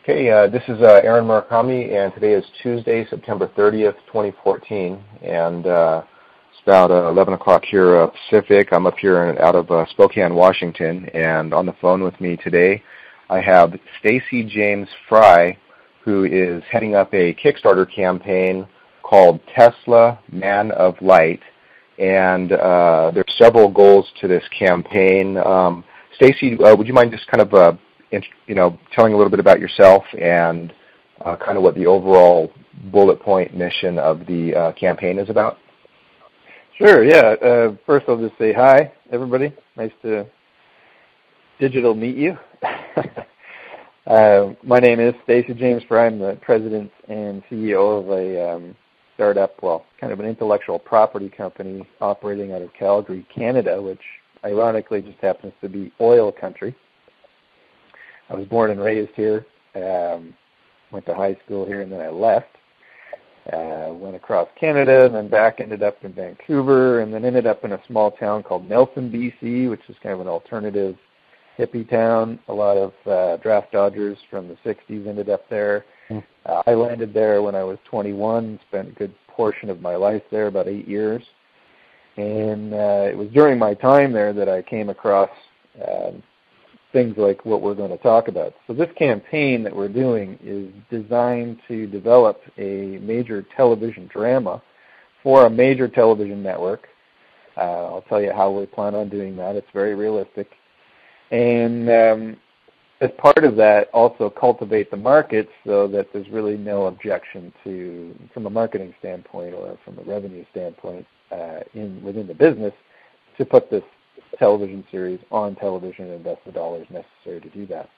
Okay, this is Aaron Murakami, and today is Tuesday, September 30th, 2014, and it's about 11 o'clock here Pacific. I'm up here out of Spokane, Washington, and on the phone with me today I have Stacy James Fry, who is heading up a Kickstarter campaign called Tesla Man of Light, and there's several goals to this campaign. Stacy, would you mind just kind of telling a little bit about yourself and kind of what the overall bullet point mission of the campaign is about? Sure, yeah. First I'll just say hi, everybody. Nice to digital meet you. My name is Stacy James Fry. I'm the president and CEO of a startup, kind of an intellectual property company operating out of Calgary, Canada, which ironically just happens to be oil country. I was born and raised here, went to high school here, and then I left. Went across Canada and then back, ended up in Vancouver, and then ended up in a small town called Nelson, BC, which is kind of an alternative hippie town. A lot of draft dodgers from the 60s ended up there. I landed there when I was 21, spent a good portion of my life there, about 8 years. And it was during my time there that I came across things like what we're going to talk about. So this campaign that we're doing is designed to develop a major television drama for a major television network. I'll tell you how we plan on doing that. It's very realistic. And as part of that, also cultivate the market so that there's really no objection to, from a marketing standpoint or from a revenue standpoint within the business, to put this television series on television and invest the dollars necessary to do that.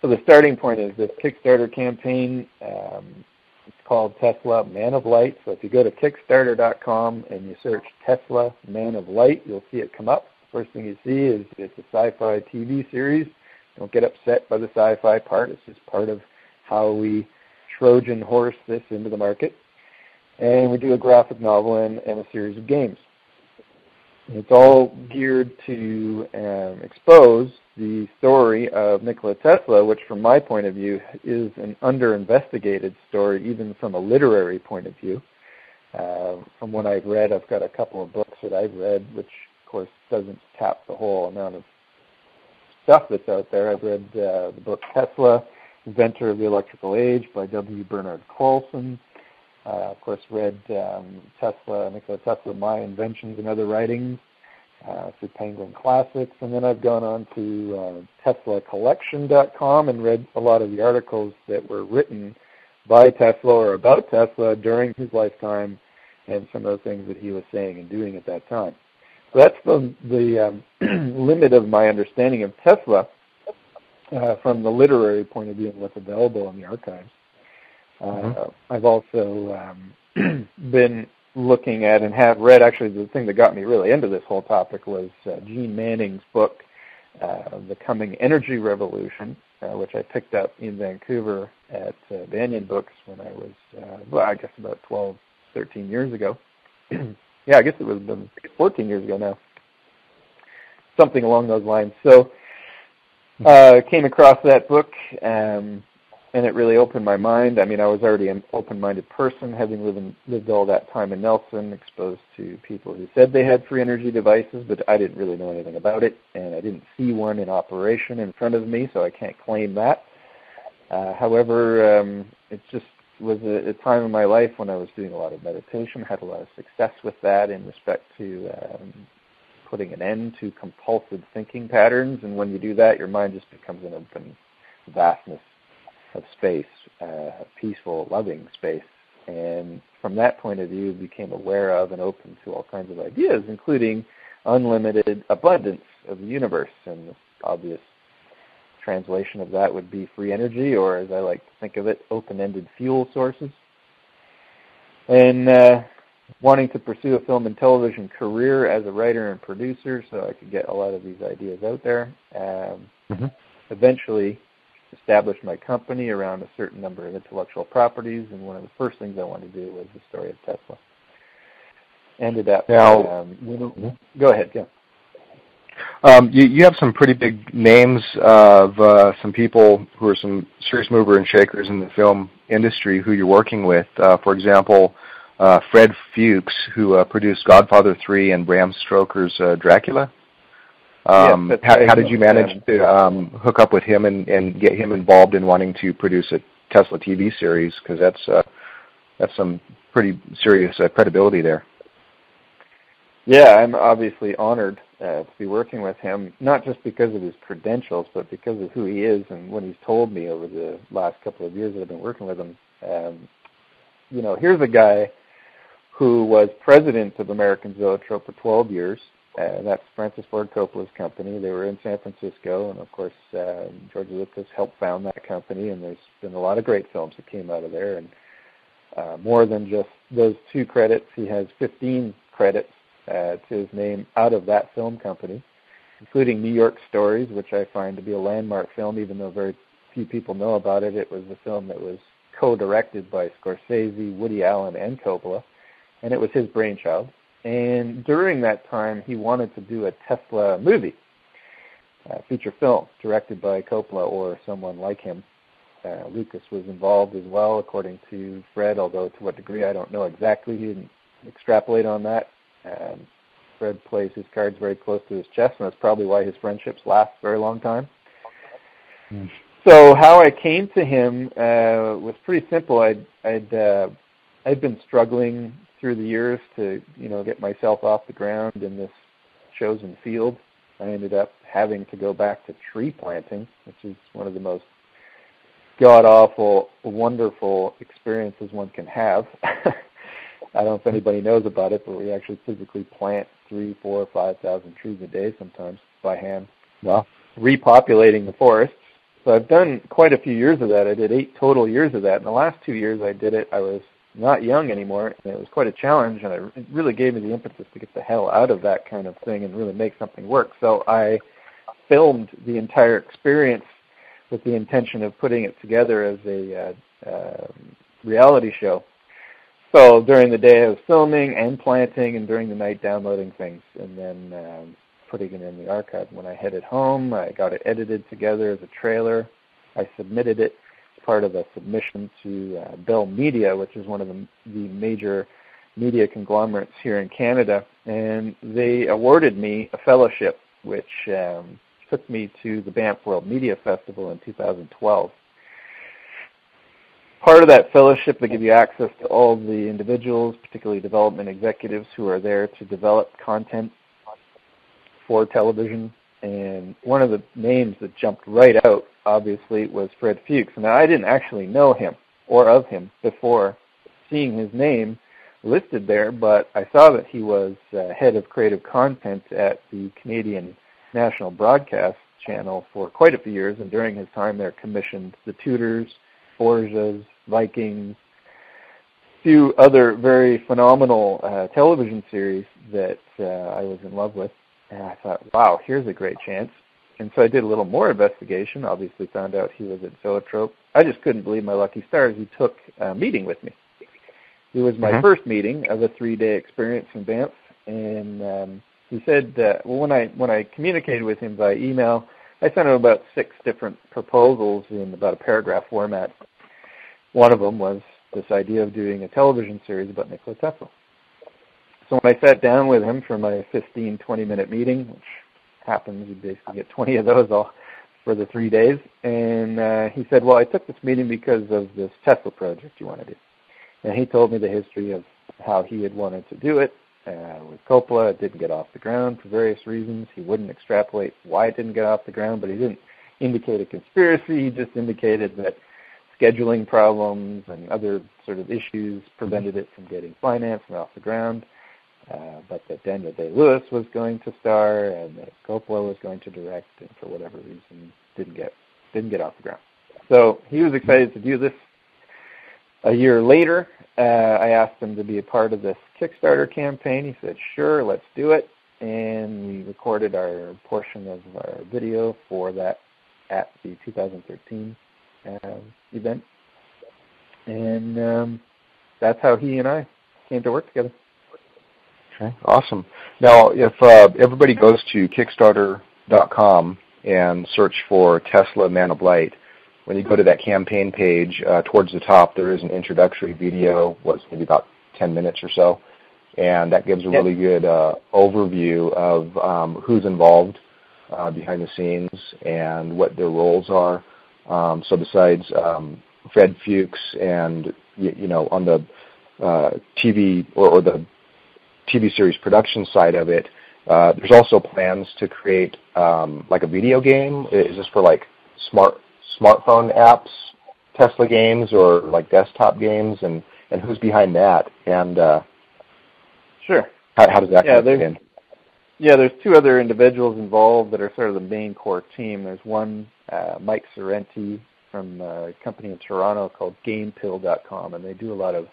So the starting point is this Kickstarter campaign. It's called Tesla Man of Light. So if you go to Kickstarter.com and you search Tesla Man of Light, you'll see it come up. First thing you see is it's a sci-fi TV series. Don't get upset by the sci-fi part. It's just part of how we Trojan horse this into the market. And we do a graphic novel and a series of games. It's all geared to expose the story of Nikola Tesla, which from my point of view is an under-investigated story, even from a literary point of view. From what I've read, I've got a couple of books that I've read, which of course doesn't tap the whole amount of stuff that's out there. I've read the book Tesla, Inventor of the Electrical Age by W. Bernard Carlson. Of course, read Nikola Tesla, My Inventions and Other Writings through Penguin Classics. And then I've gone on to TeslaCollection.com and read a lot of the articles that were written by Tesla or about Tesla during his lifetime and some of the things that he was saying and doing at that time. So that's the limit of my understanding of Tesla from the literary point of view and what's available in the archives. I've also been looking at and have read, actually the thing that got me really into this whole topic was Gene Manning's book, The Coming Energy Revolution, which I picked up in Vancouver at Banyan Books when I was, I guess about 12, 13 years ago. Yeah, I guess it was 14 years ago now. Something along those lines. So came across that book, and it really opened my mind. I mean, I was already an open-minded person, having lived all that time in Nelson, exposed to people who said they had free energy devices, but I didn't really know anything about it, and I didn't see one in operation in front of me, so I can't claim that. However, it just was a time in my life when I was doing a lot of meditation, had a lot of success with that in respect to putting an end to compulsive thinking patterns, and when you do that, your mind just becomes an open vastness of space, peaceful, loving space. And from that point of view, became aware of and open to all kinds of ideas, including unlimited abundance of the universe. And the obvious translation of that would be free energy, or as I like to think of it, open-ended fuel sources. And wanting to pursue a film and television career as a writer and producer so I could get a lot of these ideas out there. Eventually established my company around a certain number of intellectual properties, and one of the first things I wanted to do was the story of Tesla. Ended up... Now, go ahead, yeah. You have some pretty big names of some people who are some serious mover and shakers in the film industry who you're working with. For example, Fred Fuchs, who produced Godfather 3 and Bram Stoker's Dracula. Yes, How did you manage to hook up with him and get him involved in wanting to produce a Tesla TV series? Because that's some pretty serious credibility there. Yeah, I'm obviously honored to be working with him, not just because of his credentials, but because of who he is and what he's told me over the last couple of years that I've been working with him. Here's a guy who was president of American Zoetrope for 12 years. That's Francis Ford Coppola's company. They were in San Francisco, and of course, George Lucas helped found that company, and there's been a lot of great films that came out of there. And more than just those 2 credits, he has 15 credits to his name out of that film company, including New York Stories, which I find to be a landmark film, even though very few people know about it. It was a film that was co-directed by Scorsese, Woody Allen, and Coppola, and it was his brainchild. And during that time, he wanted to do a Tesla movie, a feature film, directed by Coppola or someone like him. Lucas was involved as well, according to Fred, although to what degree I don't know exactly. He didn't extrapolate on that. Fred plays his cards very close to his chest, and that's probably why his friendships last a very long time. So how I came to him was pretty simple. I'd been struggling through the years to get myself off the ground in this chosen field. I ended up having to go back to tree planting, which is one of the most god-awful, wonderful experiences one can have. I don't know if anybody knows about it, but we actually physically plant 3,000, 4,000, 5,000 trees a day sometimes by hand. Wow. Repopulating the forests. So I've done quite a few years of that. I did 8 total years of that. In the last 2 years I did it, I was not young anymore, and it was quite a challenge, and it really gave me the impetus to get the hell out of that kind of thing and really make something work. So I filmed the entire experience with the intention of putting it together as a reality show. So during the day I was filming and planting, and during the night downloading things, and then putting it in the archive. When I headed home, I got it edited together as a trailer. I submitted it as part of a submission to Bell Media, which is one of the major media conglomerates here in Canada, and they awarded me a fellowship, which took me to the Banff World Media Festival in 2012. Part of that fellowship, they give you access to all the individuals, particularly development executives, who are there to develop content for television. And one of the names that jumped right out, obviously, was Fred Fuchs. Now, I didn't actually know him or of him before seeing his name listed there, but I saw that he was head of creative content at the Canadian National Broadcast Channel for quite a few years, and during his time there commissioned The Tudors, Borgias, Vikings, a few other very phenomenal television series that I was in love with. And I thought, wow, here's a great chance. And so I did a little more investigation, obviously found out he was at Zoetrope. I just couldn't believe my lucky stars. He took a meeting with me. It was my first meeting of a 3-day experience in Banff, and he said, when I communicated with him by email, I sent him about 6 different proposals in about a paragraph format. One of them was this idea of doing a television series about Nikola Tesla. So when I sat down with him for my 15, 20-minute meeting, which happens, you basically get 20 of those all for the 3 days, and he said, well, I took this meeting because of this Tesla project you want to do. And he told me the history of how he had wanted to do it with Coppola. It didn't get off the ground for various reasons. He wouldn't extrapolate why it didn't get off the ground, but he didn't indicate a conspiracy. He just indicated that scheduling problems and other sort of issues prevented it from getting financed and off the ground, but that Daniel Day-Lewis was going to star and that Coppola was going to direct, and for whatever reason didn't get off the ground. So he was excited to do this. A year later, I asked him to be a part of this Kickstarter campaign. He said, sure, let's do it. And we recorded our portion of our video for that at the 2013 event. And that's how he and I came to work together. Okay, awesome. Now, if everybody goes to Kickstarter Facebook.com and search for Tesla Man of Light. When you go to that campaign page, towards the top, there is an introductory video, maybe about 10 minutes or so, and that gives a really good overview of who's involved behind the scenes and what their roles are. So besides Fred Fuchs and, on the TV or the TV series production side of it, there's also plans to create like a video game. Is this for like smartphone apps, Tesla games, or like desktop games, and who's behind that? And sure, how does that fit in? Yeah, there's two other individuals involved that are sort of the main core team. There's one, Mike Sorrenti, from a company in Toronto called GamePill.com, and they do a lot of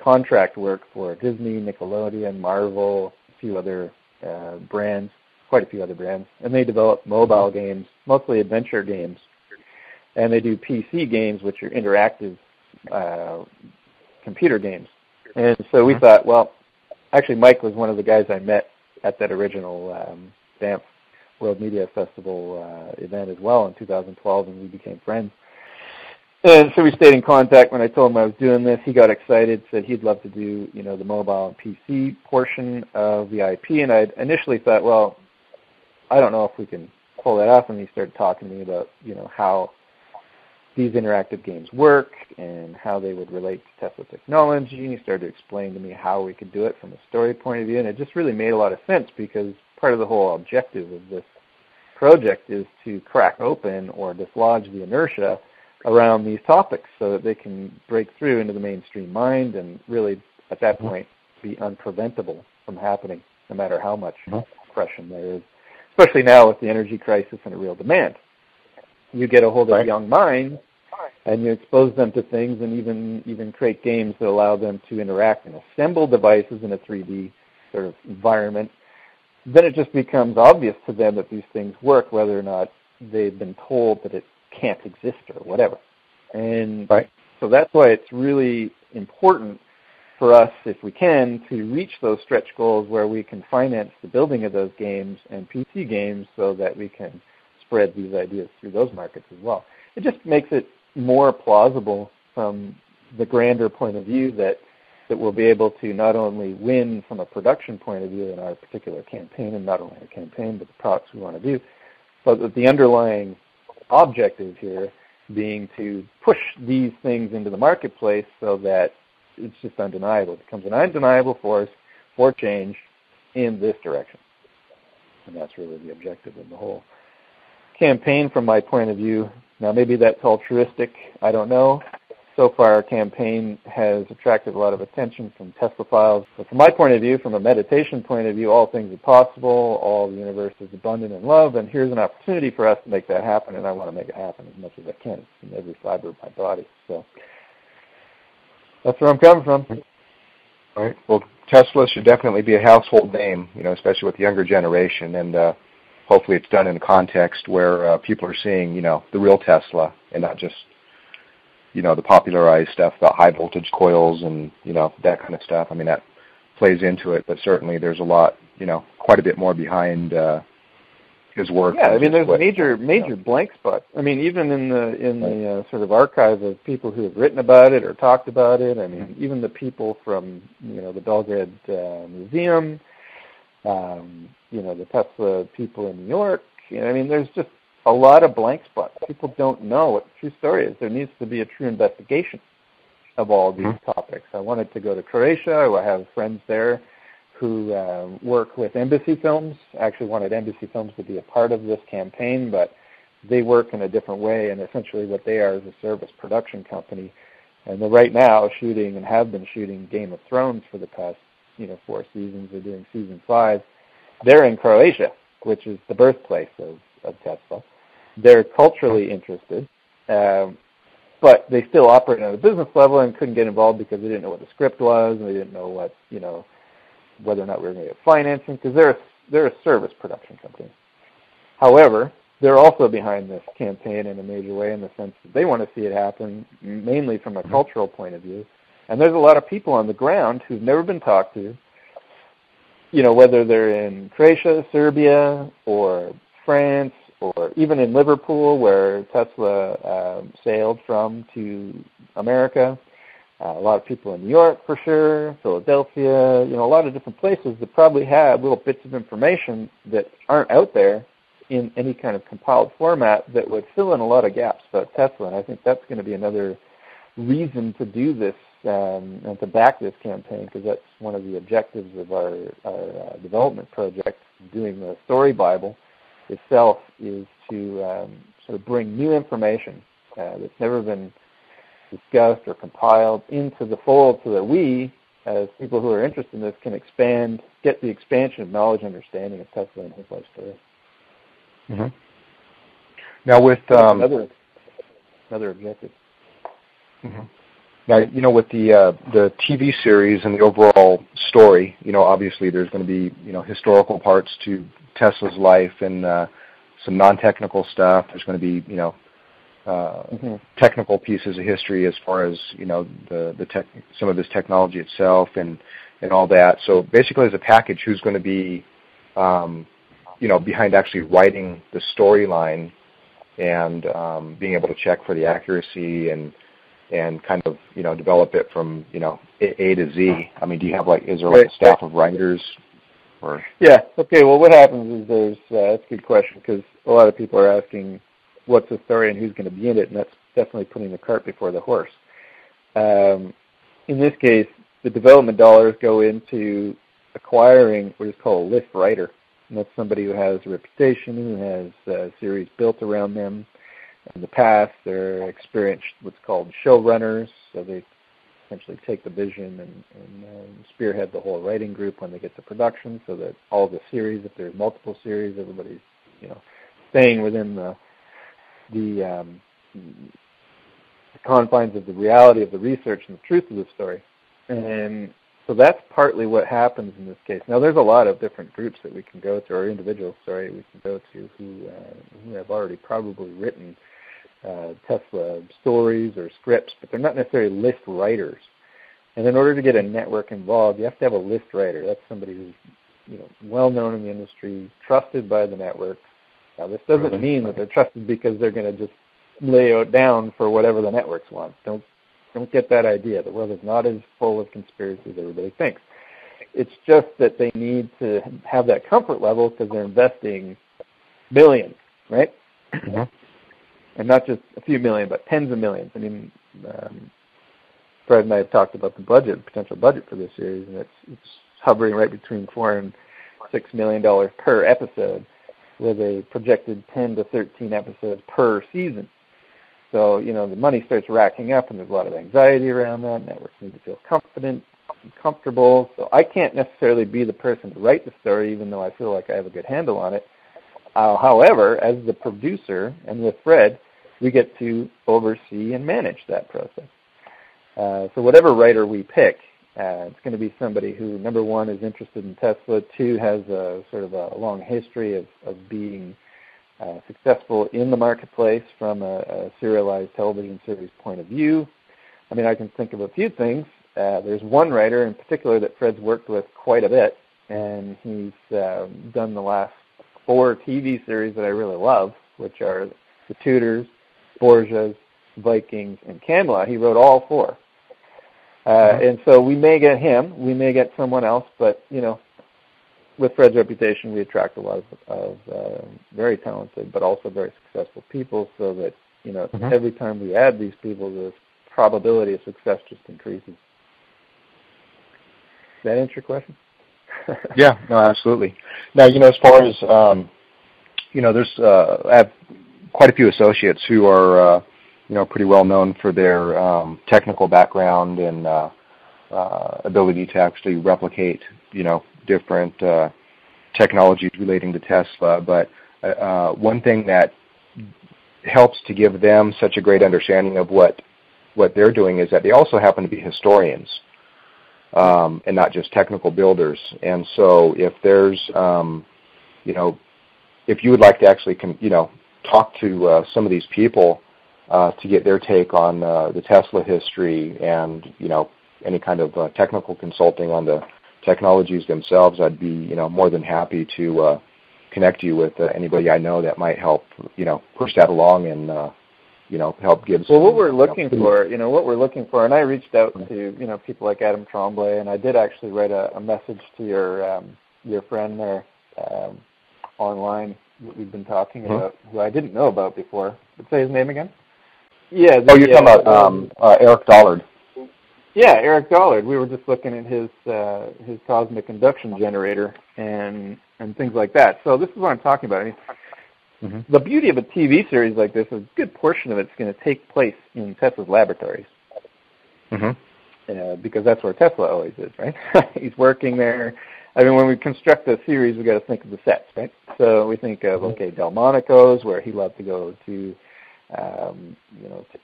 contract work for Disney, Nickelodeon, Marvel, a few other brands, quite a few other brands, and they develop mobile games, mostly adventure games, and they do PC games, which are interactive computer games. And so we thought, well, actually Mike was one of the guys I met at that original Banff World Media Festival event as well in 2012, and we became friends. And so we stayed in contact. When I told him I was doing this, he got excited, said he'd love to do, the mobile and PC portion of the IP. And I initially thought, well, I don't know if we can pull that off. And he started talking to me about, how these interactive games work and how they would relate to Tesla technology. And he started to explain to me how we could do it from a story point of view. And it just really made a lot of sense, because part of the whole objective of this project is to crack open or dislodge the inertia around these topics so that they can break through into the mainstream mind and really, at that point, be unpreventable from happening, no matter how much oppression there is, especially now with the energy crisis and a real demand. You get a hold of young minds and you expose them to things, and even create games that allow them to interact and assemble devices in a 3D sort of environment. Then it just becomes obvious to them that these things work, whether or not they've been told that it can't exist or whatever. And so that's why it's really important for us, if we can, to reach those stretch goals where we can finance the building of those games and PC games so that we can spread these ideas through those markets as well. It just makes it more plausible from the grander point of view that we'll be able to not only win from a production point of view in our particular campaign, and not only our campaign, but the products we want to do, but that the underlying objective here being to push these things into the marketplace so that it's just undeniable. It becomes an undeniable force for change in this direction. And that's really the objective of the whole campaign from my point of view. Now, maybe that's altruistic. I don't know. So far, our campaign has attracted a lot of attention from Teslophiles. But from my point of view, from a meditation point of view, all things are possible. All the universe is abundant in love, and here's an opportunity for us to make that happen, and I want to make it happen as much as I can in every fiber of my body. So that's where I'm coming from. All right. Well, Tesla should definitely be a household name, especially with the younger generation, and hopefully it's done in a context where people are seeing, the real Tesla and not just the popularized stuff about high voltage coils and, that kind of stuff. I mean, that plays into it, but certainly there's a lot, quite a bit more behind his work. Yeah, I mean, there's major blank spots. I mean, even in the sort of archive of people who have written about it or talked about it, I mean, even the people from, the Belgrade Museum, the Tesla people in New York, I mean, there's just a lot of blank spots. People don't know what the true story is. There needs to be a true investigation of all these topics. I wanted to go to Croatia. I have friends there who work with Embassy Films. I actually wanted Embassy Films to be a part of this campaign, but they work in a different way, and essentially what they are is a service production company. And they're right now shooting and have been shooting Game of Thrones for the past 4 seasons. They're doing season 5. They're in Croatia, which is the birthplace of Tesla. They're culturally interested, but they still operate on a business level and couldn't get involved because they didn't know what the script was, and they didn't know what, whether or not we were going to get financing, because they're a service production company. However, they're also behind this campaign in a major way in the sense that they want to see it happen, mainly from a cultural point of view. And there's a lot of people on the ground who've never been talked to, whether they're in Croatia, Serbia, or France, or even in Liverpool, where Tesla sailed from to America. A lot of people in New York, for sure, Philadelphia, a lot of different places that probably have little bits of information that aren't out there in any kind of compiled format that would fill in a lot of gaps about Tesla. And I think that's going to be another reason to do this and to back this campaign, because that's one of the objectives of our development project, doing the Story Bible itself, is to sort of bring new information that's never been discussed or compiled into the fold, so that we, as people who are interested in this, can get the expansion of knowledge and understanding of Tesla and his life story. Mm-hmm. Now with another objective. Mm-hmm. Now, with the TV series and the overall story, obviously there's going to be, historical parts to Tesla's life and some non-technical stuff. There's going to be, technical pieces of history as far as, some of this technology itself and all that. So basically, as a package, who's going to be, behind actually writing the storyline and being able to check for the accuracy and kind of, develop it from, A to Z. I mean, do you have is there a staff of writers? Or? Yeah. Okay. Well, what happens is that's a good question, because a lot of people are asking what's the story and who's going to be in it, and that's definitely putting the cart before the horse. In this case, the development dollars go into acquiring what is called a lift writer, and that's somebody who has a reputation, who has a series built around them. In the past, they're experienced what's called showrunners, so they essentially take the vision and spearhead the whole writing group when they get to production, so that all the series, if there's multiple series, everybody's staying within the confines of the reality of the research and the truth of the story. And so that's partly what happens in this case. Now, there's a lot of different groups that we can go to, or individuals, we can go to who have already probably written Tesla stories or scripts, but they're not necessarily list writers. And in order to get a network involved, you have to have a list writer. That's somebody who's well known in the industry, trusted by the network. Now, this doesn't mean that they're trusted because they're going to just lay it down for whatever the networks want. Don't get that idea. The world is not as full of conspiracies as everybody thinks. It's just that they need to have that comfort level because they're investing billions, right? Mm-hmm. And not just a few million, but tens of millions. I mean, Fred and I have talked about the potential budget for this series, and it's hovering right between $4 and $6 million per episode, with a projected 10 to 13 episodes per season. So, the money starts racking up, and there's a lot of anxiety around that. Networks need to feel confident and comfortable. So I can't necessarily be the person to write the story, even though I feel like I have a good handle on it. However, as the producer, and with Fred, we get to oversee and manage that process. So whatever writer we pick, it's going to be somebody who, number one, is interested in Tesla, two, has a sort of a long history of being successful in the marketplace from a serialized television series point of view. I mean, I can think of a few things. There's one writer in particular that Fred's worked with quite a bit, and he's done the last 4 TV series that I really love, which are The Tudors, Borgias, Vikings, and Camelot. He wrote all 4. And so we may get him, we may get someone else, but, with Fred's reputation, we attract a lot of very talented but also very successful people, so that, every time we add these people, the probability of success just increases. Does that answer your question? Yeah, no, absolutely. Now, as far as, there's, I have quite a few associates who are, pretty well known for their technical background and ability to actually replicate, different technologies relating to Tesla. But one thing that helps to give them such a great understanding of what they're doing is that they also happen to be historians. And not just technical builders. And so if there's, if you would like to actually, talk to some of these people to get their take on the Tesla history and, any kind of technical consulting on the technologies themselves, I'd be more than happy to connect you with anybody I know that might help push that along and help give. Well, what we're looking for, and I reached out to people like Adam Tremblay, and I did actually write a message to your friend there online that we've been talking about, who I didn't know about before. But say his name again. Yeah. You're talking about Eric Dollard. Yeah, Eric Dollard. We were just looking at his cosmic induction generator and things like that. So this is what I'm talking about. I mean, the beauty of a TV series like this is a good portion of it's going to take place in Tesla's laboratories. Because that's where Tesla always is, right? He's working there. I mean, when we construct a series, we got to think of the sets, right? So we think of Delmonico's, where he loved to go to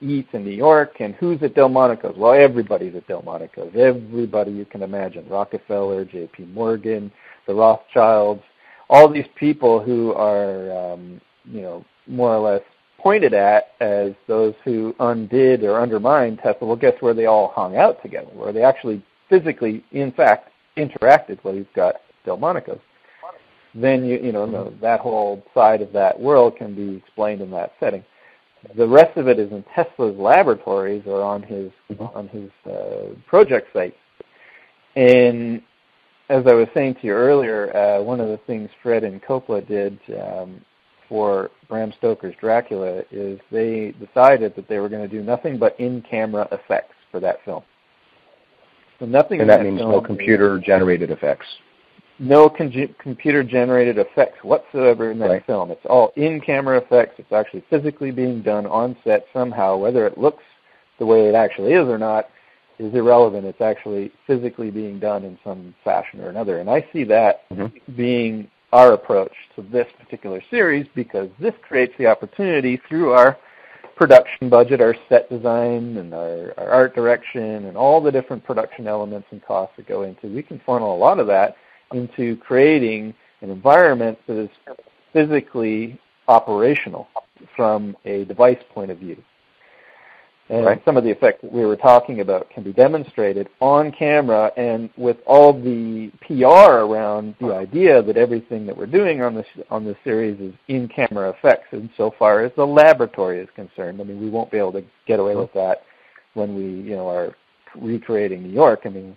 eat in New York, and who's at Delmonico's? Well, everybody's at Delmonico's. Everybody you can imagine: Rockefeller, J.P. Morgan, the Rothschilds, all these people who are, more or less pointed at as those who undid or undermined Tesla. Well, guess where they all hung out together? Where they actually physically, in fact, interacted. Well, you've got Delmonico's. Then that whole side of that world can be explained in that setting. The rest of it is in Tesla's laboratories or on his project sites. And as I was saying to you earlier, one of the things Fred and Coppola did for Bram Stoker's Dracula is they decided that they were going to do nothing but in-camera effects for that film. So nothing. And that means no computer-generated effects. No computer-generated effects whatsoever in that film. It's all in-camera effects. It's actually physically being done on set somehow. Whether it looks the way it actually is or not is irrelevant. It's actually physically being done in some fashion or another. And I see that being our approach to this particular series, because this creates the opportunity through our production budget, our set design, and our art direction, and all the different production elements and costs that go into. We can funnel a lot of that into creating an environment that is physically operational from a device point of view. And some of the effects that we were talking about can be demonstrated on camera, and with all the PR around the idea that everything that we're doing on this series is in-camera effects, insofar as the laboratory is concerned. I mean, we won't be able to get away with that when we are recreating New York. I mean,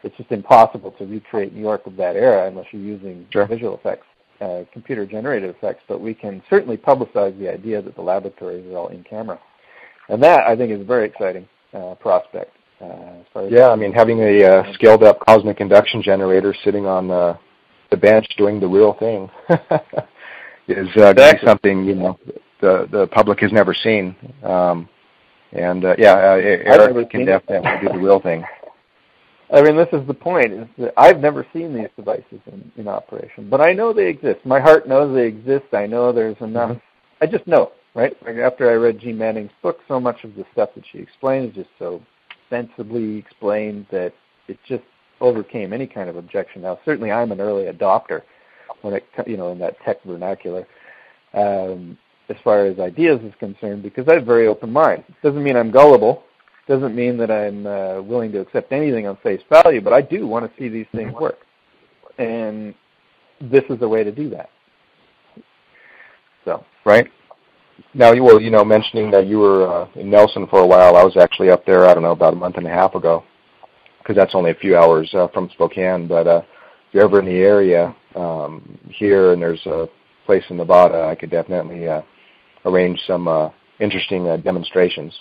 it's just impossible to recreate New York of that era unless you're using visual effects, computer-generated effects. But we can certainly publicize the idea that the laboratories are all in-camera. And that, I think, is a very exciting prospect. I mean, having a scaled-up cosmic induction generator sitting on the bench doing the real thing is something, the public has never seen. Eric can definitely do the real thing. I mean, this is the point, is that I've never seen these devices in operation, but I know they exist. My heart knows they exist. I know there's enough. I just know. Right? Like after I read Jean Manning's book, so much of the stuff that she explained is just so sensibly explained that it just overcame any kind of objection. Now, certainly I'm an early adopter when it, in that tech vernacular, as far as ideas is concerned, because I have a very open mind. It doesn't mean I'm gullible. It doesn't mean that I'm willing to accept anything on face value, but I do want to see these things work. And this is a way to do that. So. Right. Now, you were, mentioning that you were in Nelson for a while. I was actually up there, I don't know, about a month and a half ago, because that's only a few hours from Spokane. But if you're ever in the area here and there's a place in Nevada, I could definitely arrange some interesting demonstrations.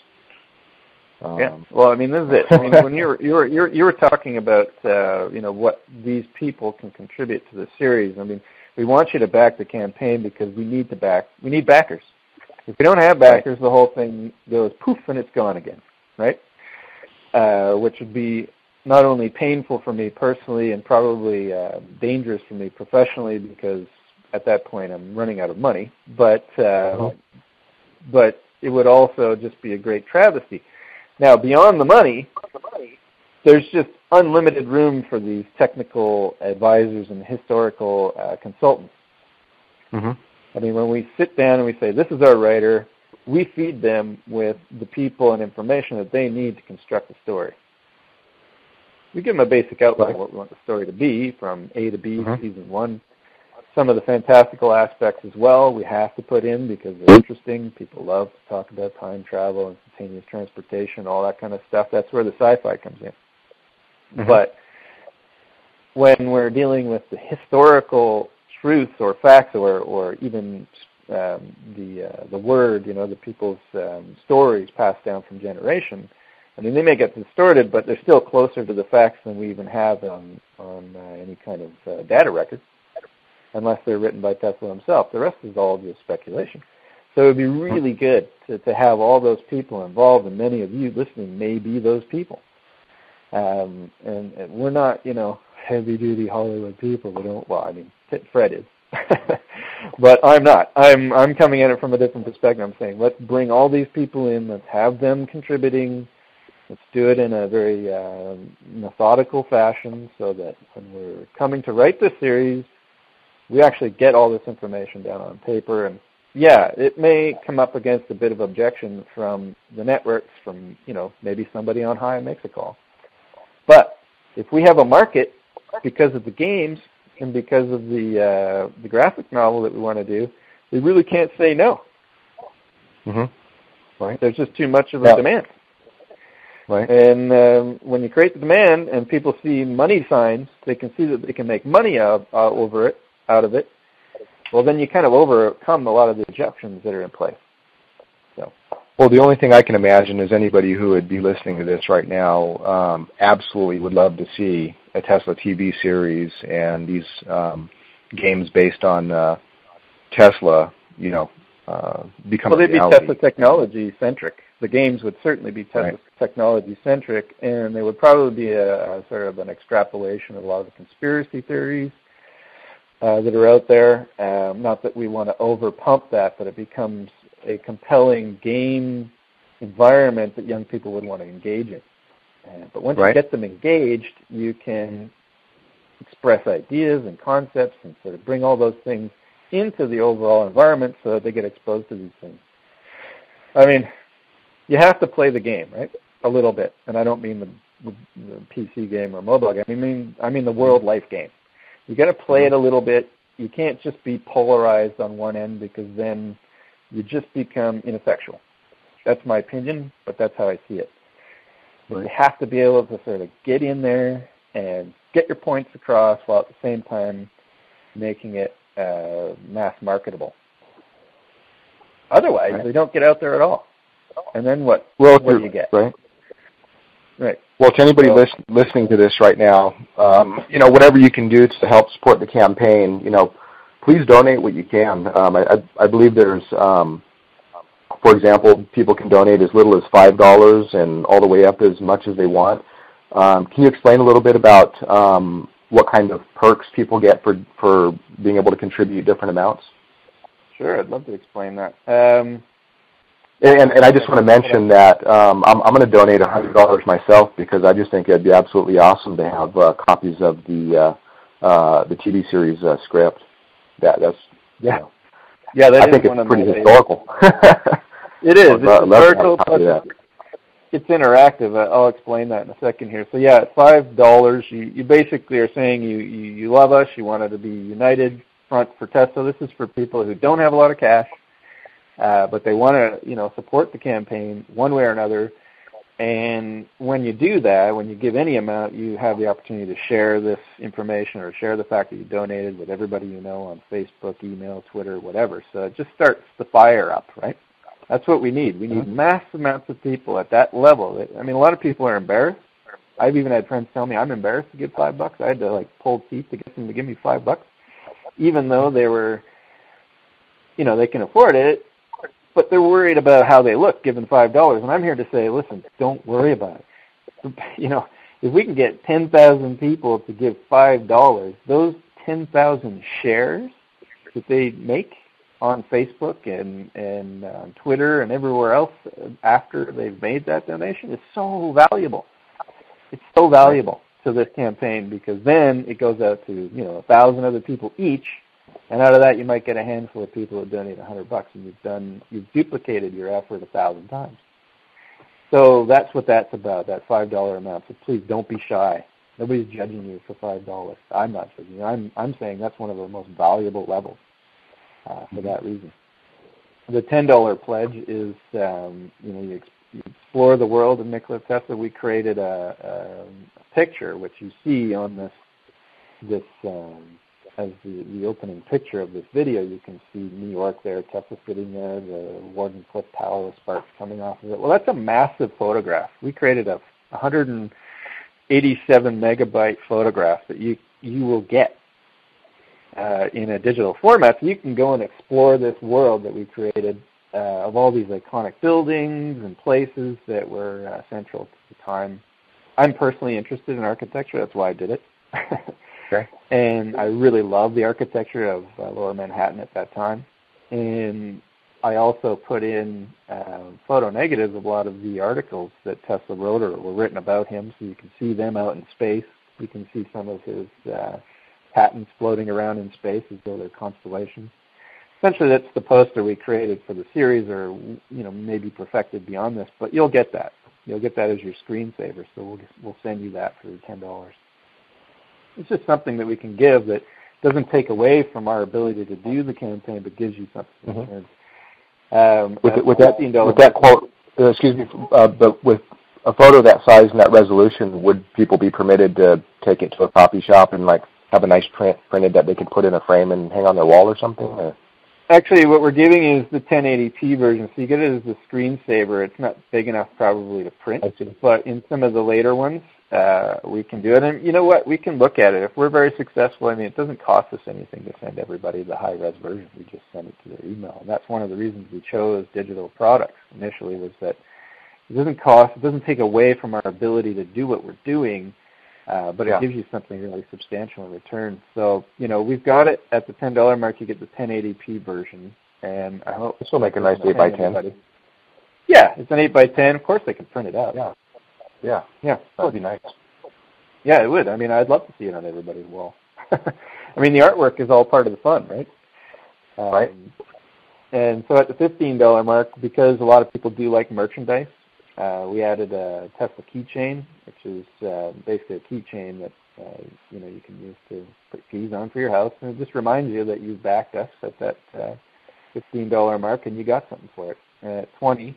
Well, I mean, this is it. I mean, when you were talking about what these people can contribute to the series. I mean, we want you to back the campaign because we need backers. If we don't have backers, the whole thing goes poof and it's gone again, right? Which would be not only painful for me personally and probably dangerous for me professionally, because at that point I'm running out of money, but it would also just be a great travesty. Now, beyond the money, there's just unlimited room for these technical advisors and historical consultants. I mean, when we sit down and we say, this is our writer, we feed them with the people and information that they need to construct a story. We give them a basic outline of what we want the story to be, from A to B, season 1. Some of the fantastical aspects as well we have to put in because they're interesting. People love to talk about time travel, instantaneous transportation, all that kind of stuff. That's where the sci-fi comes in. But when we're dealing with the historical truths or facts or even the word, the people's stories passed down from generation, I mean, they may get distorted, but they're still closer to the facts than we even have on any kind of data record, unless they're written by Tesla himself. The rest is all just speculation. So it would be really good to have all those people involved, and many of you listening may be those people. And we're not, heavy-duty Hollywood people. We don't. Well, I mean, Fred is, but I'm not. I'm coming at it from a different perspective. I'm saying let's bring all these people in. Let's have them contributing. Let's do it in a very methodical fashion, so that when we're coming to write this series, we actually get all this information down on paper. And yeah, it may come up against a bit of objection from the networks, from maybe somebody on high makes a call. But if we have a market because of the games and because of the graphic novel that we want to do, we really can't say no. Right? There's just too much of a demand. Right. And when you create the demand and people see money signs, they can see that they can make money out of it. Well, then you kind of overcome a lot of the objections that are in place. So. Well, the only thing I can imagine is anybody who would be listening to this right now absolutely would love to see a Tesla TV series and these games based on Tesla, become a reality. Well, they'd be Tesla technology-centric. The games would certainly be Tesla technology-centric, and they would probably be a sort of an extrapolation of a lot of the conspiracy theories that are out there. Not that we want to over-pump that, but it becomes a compelling game environment that young people would want to engage in. But once you get them engaged, you can express ideas and concepts and sort of bring all those things into the overall environment so that they get exposed to these things. I mean, you have to play the game, right? A little bit. And I don't mean the PC game or mobile game. I mean the world life game. You got to play it a little bit. You can't just be polarized on one end, because then you just become ineffectual. That's my opinion, but that's how I see it. Right. You have to be able to sort of get in there and get your points across while at the same time making it mass marketable. Otherwise, they don't get out there at all. And then what? Well, what do you get? Right. Well, to anybody listening to this right now, whatever you can do to help support the campaign, please donate what you can. I believe there's, for example, people can donate as little as $5 and all the way up as much as they want. Can you explain a little bit about what kind of perks people get for being able to contribute different amounts? Sure, I'd love to explain that. And I just want to mention that I'm going to donate $100 myself, because I just think it'd be absolutely awesome to have copies of the TV series script. I think it's pretty historical. It is. It's historical, but it's interactive. I'll explain that in a second here. So yeah, at $5, you basically are saying you love us. You want it to be united front for Tesla. This is for people who don't have a lot of cash, but they want to support the campaign one way or another. And when you do that, when you give any amount, you have the opportunity to share this information or share the fact that you donated with everybody you know on Facebook, email, Twitter, whatever. So it just starts the fire up, right? That's what we need. We need mass amounts of people at that level. I mean, a lot of people are embarrassed. I've even had friends tell me I'm embarrassed to give $5. I had to pull teeth to get them to give me $5, even though they were, they can afford it. But they're worried about how they look given $5. And I'm here to say, listen, don't worry about it. If we can get 10,000 people to give $5, those 10,000 shares that they make on Facebook and on Twitter and everywhere else after they've made that donation is so valuable. It's so valuable to this campaign, because then it goes out to 1,000 other people each. And out of that, you might get a handful of people that donate $100, and you've duplicated your effort 1,000 times. So that's what that's about, that $5 amount. So please don't be shy. Nobody's judging you for $5. I'm not judging you. I'm saying that's one of the most valuable levels for that reason. The $10 pledge is, you explore the world of Nikola Tesla. We created a picture, which you see on this as the opening picture of this video. You can see New York there, Tesla sitting there, the Warden Cliff Tower with sparks coming off of it. Well, that's a massive photograph. We created a 187 megabyte photograph that you will get in a digital format, so you can go and explore this world that we created of all these iconic buildings and places that were central to the time. I'm personally interested in architecture. That's why I did it. Okay. And I really love the architecture of Lower Manhattan at that time. And I also put in photo negatives of a lot of the articles that Tesla wrote or were written about him, so you can see them out in space. You can see some of his patents floating around in space as though they're constellations. Essentially, that's the poster we created for the series, or maybe perfected beyond this. But you'll get that. You'll get that as your screensaver. So we'll send you that for $10. It's just something that we can give that doesn't take away from our ability to do the campaign, but gives you something in return. With that quote, excuse me, but with a photo that size and that resolution, would people be permitted to take it to a coffee shop and have a nice print printed that they could put in a frame and hang on their wall or something? Or? Actually, what we're giving is the 1080p version, so you get it as a screensaver. It's not big enough probably to print, but in some of the later ones, we can do it. And you know what? We can look at it. If we're very successful, it doesn't cost us anything to send everybody the high-res version. We just send it to their email. And that's one of the reasons we chose digital products initially, was that it doesn't take away from our ability to do what we're doing, but it gives you something really substantial in return. So, we've got it at the $10 mark. You get the 1080p version, and I hope this will make a nice 8x10. Yeah, it's an 8x10. Of course, they can print it out. Yeah, that would be nice. Yeah, it would. I'd love to see it on everybody's wall. The artwork is all part of the fun, right? Right. And so at the $15 mark, because a lot of people do like merchandise, we added a Tesla keychain, which is basically a keychain that you can use to put keys on for your house, and it just reminds you that you've backed us at that $15 mark, and you got something for it. At $20,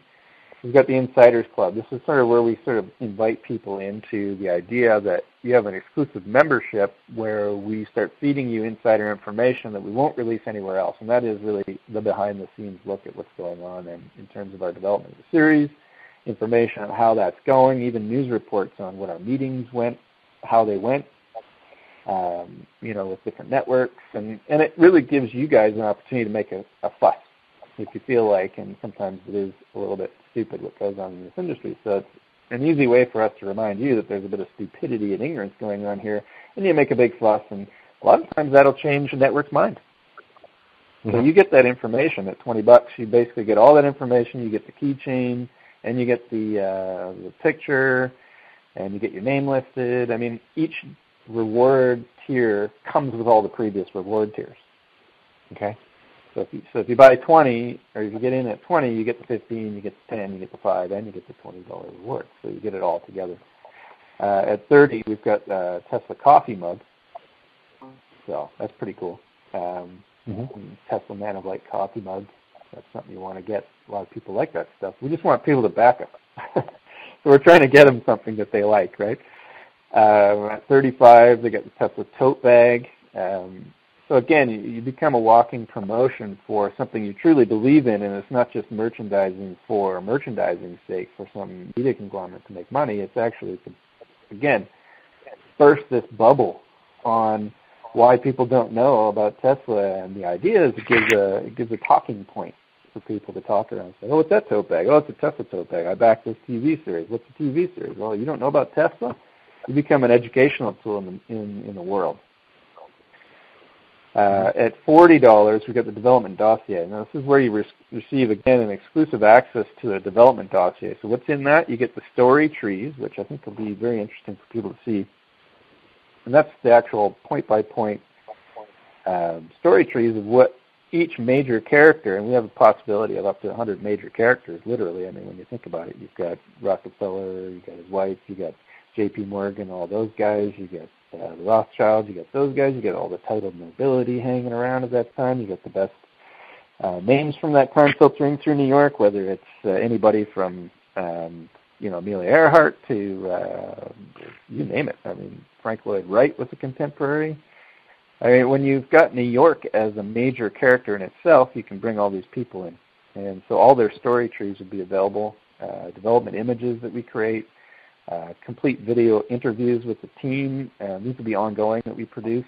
we've got the Insiders Club. This is sort of where we sort of invite people into the idea that you have an exclusive membership where we start feeding you insider information that we won't release anywhere else, and that is really the behind-the-scenes look at what's going on in terms of our development of the series, information on how that's going, even news reports on what our meetings went, how they went, with different networks. And it really gives you guys an opportunity to make a fuss if you feel like, and sometimes it is a little bit stupid what goes on in this industry. So it's an easy way for us to remind you that there's a bit of stupidity and ignorance going on here, and you make a big fuss, and a lot of times that'll change the network's mind. Mm-hmm. So you get that information at $20. You basically get all that information. You get the keychain, and you get the picture, and you get your name listed. Each reward tier comes with all the previous reward tiers. Okay? So if you buy 20, or if you get in at 20, you get the 15, you get the 10, you get the 5, and you get the $20 reward. So you get it all together. At 30, we've got Tesla coffee mug. So that's pretty cool. Tesla Man of Light coffee mug. That's something you want to get. A lot of people like that stuff. We just want people to back us. So we're trying to get them something that they like, right? At 35, they got the Tesla tote bag. So again, you become a walking promotion for something you truly believe in, and it's not just merchandising for merchandising's sake for some media conglomerate to make money. It's actually to, again, burst this bubble on why people don't know about Tesla, and the idea is it gives a talking point for people to talk around. Say, oh, what's that tote bag? Oh, it's a Tesla tote bag. I backed this TV series. What's a TV series? Well, you don't know about Tesla? You become an educational tool in the world. At $40, we've got the development dossier. Now, this is where you receive, again, an exclusive access to a development dossier. So what's in that? You get the story trees, which I think will be very interesting for people to see. And that's the actual point-by-point story trees of what each major character, and we have a possibility of up to 100 major characters, literally. When you think about it, you've got Rockefeller, you've got his wife, you've got J.P. Morgan, all those guys. You get the Rothschilds. You get those guys. You get all the titled nobility hanging around at that time. You get the best names from that time filtering through New York, whether it's anybody from Amelia Earhart to you name it. I mean, Frank Lloyd Wright was a contemporary. I mean, when you've got New York as a major character in itself, you can bring all these people in. And so all their story trees would be available, development images that we create, complete video interviews with the team. These will be ongoing that we produce.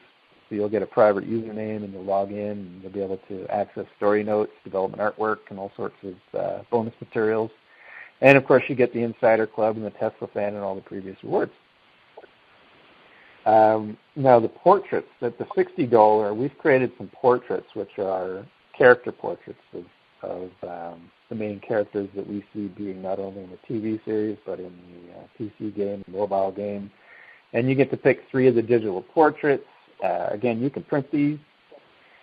So you'll get a private username and you'll log in and you'll be able to access story notes, development artwork, and all sorts of bonus materials. And, of course, you get the Insider Club and the Tesla Fan and all the previous rewards. Now, the portraits, at the $60, we've created some portraits, which are character portraits of the main characters that we see being not only in the TV series, but in the PC game, the mobile game. And you get to pick 3 of the digital portraits. Again, you can print these.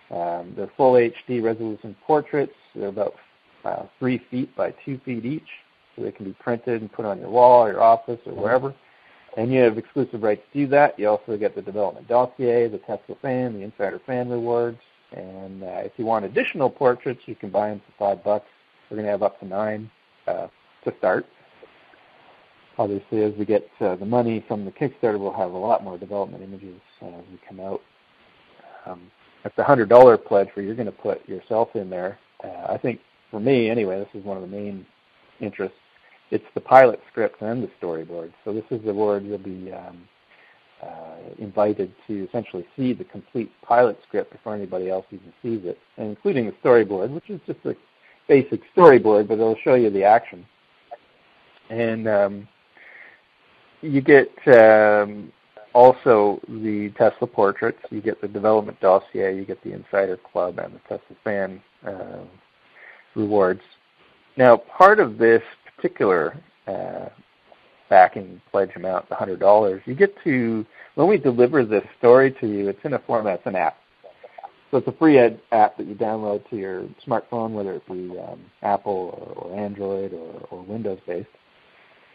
They're full HD resolution portraits. They're about 3 feet by 2 feet each. So they can be printed and put on your wall or your office or wherever. And you have exclusive rights to do that. You also get the development dossier, the Tesla Fan, the Insider Fan rewards. And if you want additional portraits, you can buy them for $5. We're going to have up to 9 to start. Obviously, as we get the money from the Kickstarter, we'll have a lot more development images as we come out. At the $100 pledge where you're going to put yourself in there, I think, for me anyway, this is one of the main interests. It's the pilot script and the storyboard. So this is the award you'll be invited to essentially see the complete pilot script before anybody else even sees it, and including the storyboard, which is just a basic storyboard, but it'll show you the action. And you get also the Tesla portraits, you get the development dossier, you get the Insider Club and the Tesla Fan rewards. Now, part of this particular backing pledge amount, the $100, you get to, when we deliver this story to you, it's in a format, it's an app. So it's a free app that you download to your smartphone, whether it be Apple or Android or Windows-based.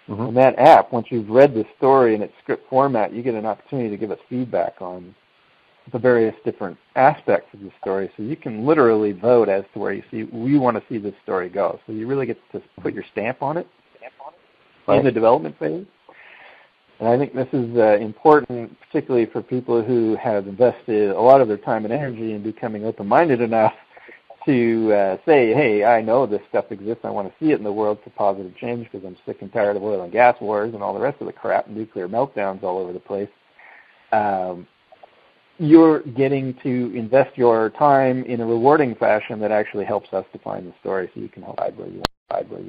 Mm-hmm. And that app, once you've read the story in its script format, you get an opportunity to give us feedback on the various different aspects of the story. So you can literally vote as to where you want to see this story go. So you really get to put your stamp on it in the development phase. And I think this is important, particularly for people who have invested a lot of their time and energy in becoming open-minded enough to say, hey, I know this stuff exists. I want to see it in the world for positive change because I'm sick and tired of oil and gas wars and all the rest of the crap and nuclear meltdowns all over the place. You're getting to invest your time in a rewarding fashion that actually helps us define the story so you can decide where you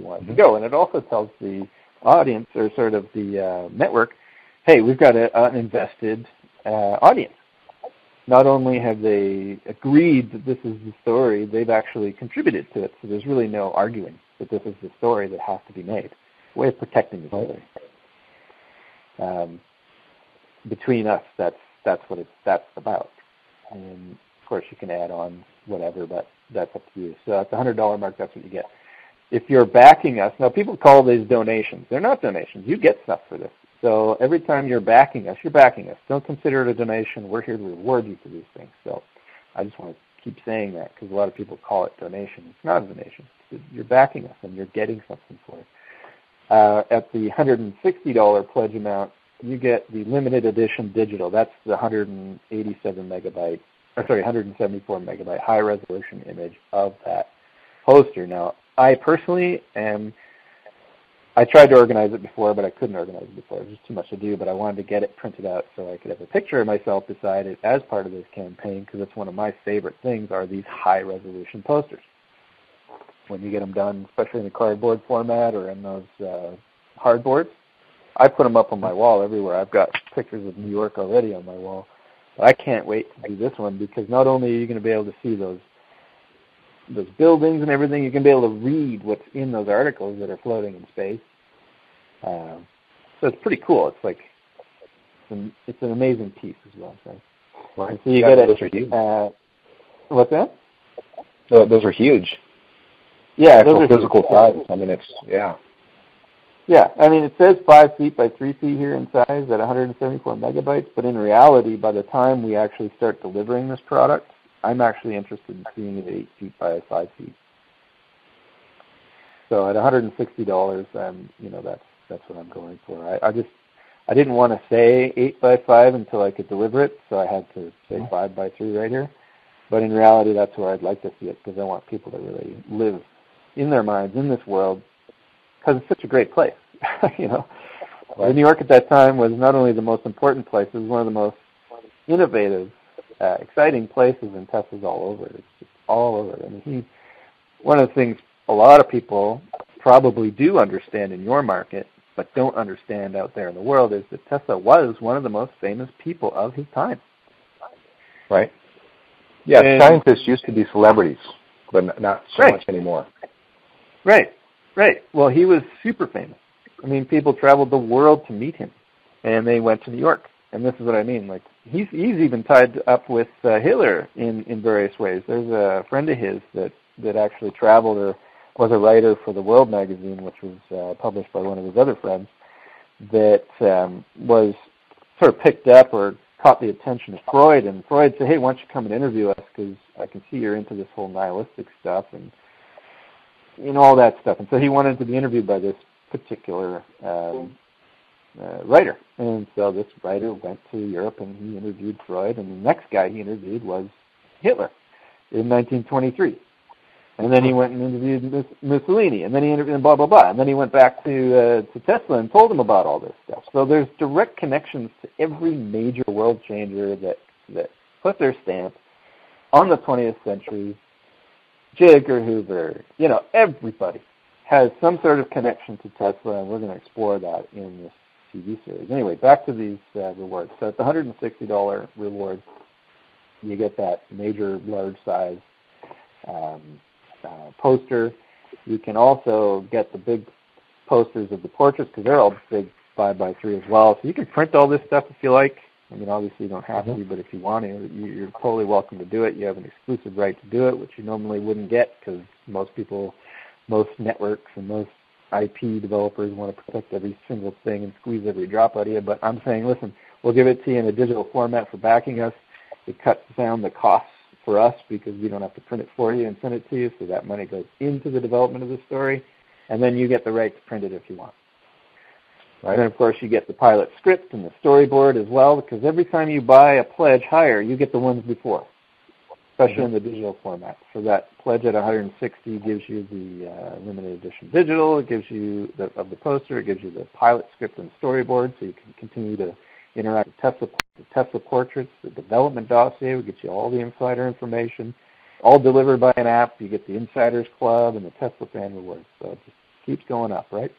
want it to go. And it also tells the audience, or sort of the network, hey, we've got an invested audience. Not only have they agreed that this is the story, they've actually contributed to it. So there's really no arguing that this is the story that has to be made. A way of protecting the story. Between us, that's what that's about. And of course, you can add on whatever, but that's up to you. So at the $100 mark, that's what you get. If you're backing us, now people call these donations. They're not donations. You get stuff for this. So every time you're backing us, you're backing us. Don't consider it a donation. We're here to reward you for these things. So I just want to keep saying that because a lot of people call it donation. It's not a donation. You're backing us and you're getting something for it. At the $160 pledge amount, you get the limited edition digital. That's the 174 megabyte high resolution image of that poster. Now, I personally I tried to organize it before, but I couldn't organize it before. It was just too much to do, but I wanted to get it printed out so I could have a picture of myself beside it as part of this campaign because it's one of my favorite things are these high resolution posters. When you get them done, especially in the cardboard format or in those hardboards, I put them up on my wall everywhere. I've got pictures of New York already on my wall. But I can't wait to do this one because not only are you going to be able to see those buildings and everything, you can be able to read what's in those articles that are floating in space. So it's pretty cool. It's like it's an amazing piece as well. So, right. So you get those are huge. What's that? Those are huge. Yeah, those are physical size. I mean, it's Yeah, I mean, it says 5 feet by 3 feet here in size at 174 megabytes, but in reality, by the time we actually start delivering this product, I'm actually interested in seeing it 8 feet by 5 feet. So at $160, that's what I'm going for. I didn't want to say 8 by 5 until I could deliver it, so I had to say 5 by 3 right here. But in reality, that's where I'd like to see it, because I want people to really live in their minds in this world, because it's such a great place. Right. New York at that time was not only the most important place, it was one of the most innovative, exciting places, and Tesla's all over it. It's just all over it. I mean, one of the things a lot of people probably do understand in your market, but don't understand out there in the world, is that Tesla was one of the most famous people of his time. Right. Yeah, scientists used to be celebrities, but not so much anymore. Right. Well, he was super famous. I mean, people traveled the world to meet him, and they went to New York. And this is what I mean. Like, he's even tied up with Hitler in various ways. There's a friend of his that actually traveled or was a writer for the World magazine, which was published by one of his other friends, that was sort of picked up or caught the attention of Freud. And Freud said, hey, why don't you come and interview us, because I can see you're into this whole nihilistic stuff and all that stuff. And so he wanted to be interviewed by this particular writer. And so this writer went to Europe and he interviewed Freud, and the next guy he interviewed was Hitler in 1923. And then he went and interviewed Mussolini, and then he interviewed blah, blah, blah. And then he went back to Tesla and told him about all this stuff. So there's direct connections to every major world changer that put their stamp on the 20th century. J. Edgar Hoover, everybody has some sort of connection to Tesla, and we're going to explore that in this TV series. Anyway, back to these rewards. So at the $160 reward, you get that major large size poster. You can also get the big posters of the portraits, because they're all big 5 by 3 as well. So you can print all this stuff if you like. I mean, obviously you don't have to, but if you want to, you're totally welcome to do it. You have an exclusive right to do it, which you normally wouldn't get, because most networks and most IP developers want to protect every single thing and squeeze every drop out of you. But I'm saying, listen, we'll give it to you in a digital format for backing us. It cuts down the costs for us, because we don't have to print it for you and send it to you, so that money goes into the development of the story, and then you get the right to print it if you want. Right. And then, of course, you get the pilot script and the storyboard as well, because every time you buy a pledge higher, you get the ones before, especially in the digital format. So that pledge at $160 gives you the limited edition digital. It gives you the poster. It gives you the pilot script and storyboard, so you can continue to interact with Tesla portraits. The development dossier will get you all the insider information, all delivered by an app. You get the Insiders Club and the Tesla Fan Rewards. So it just keeps going up, right?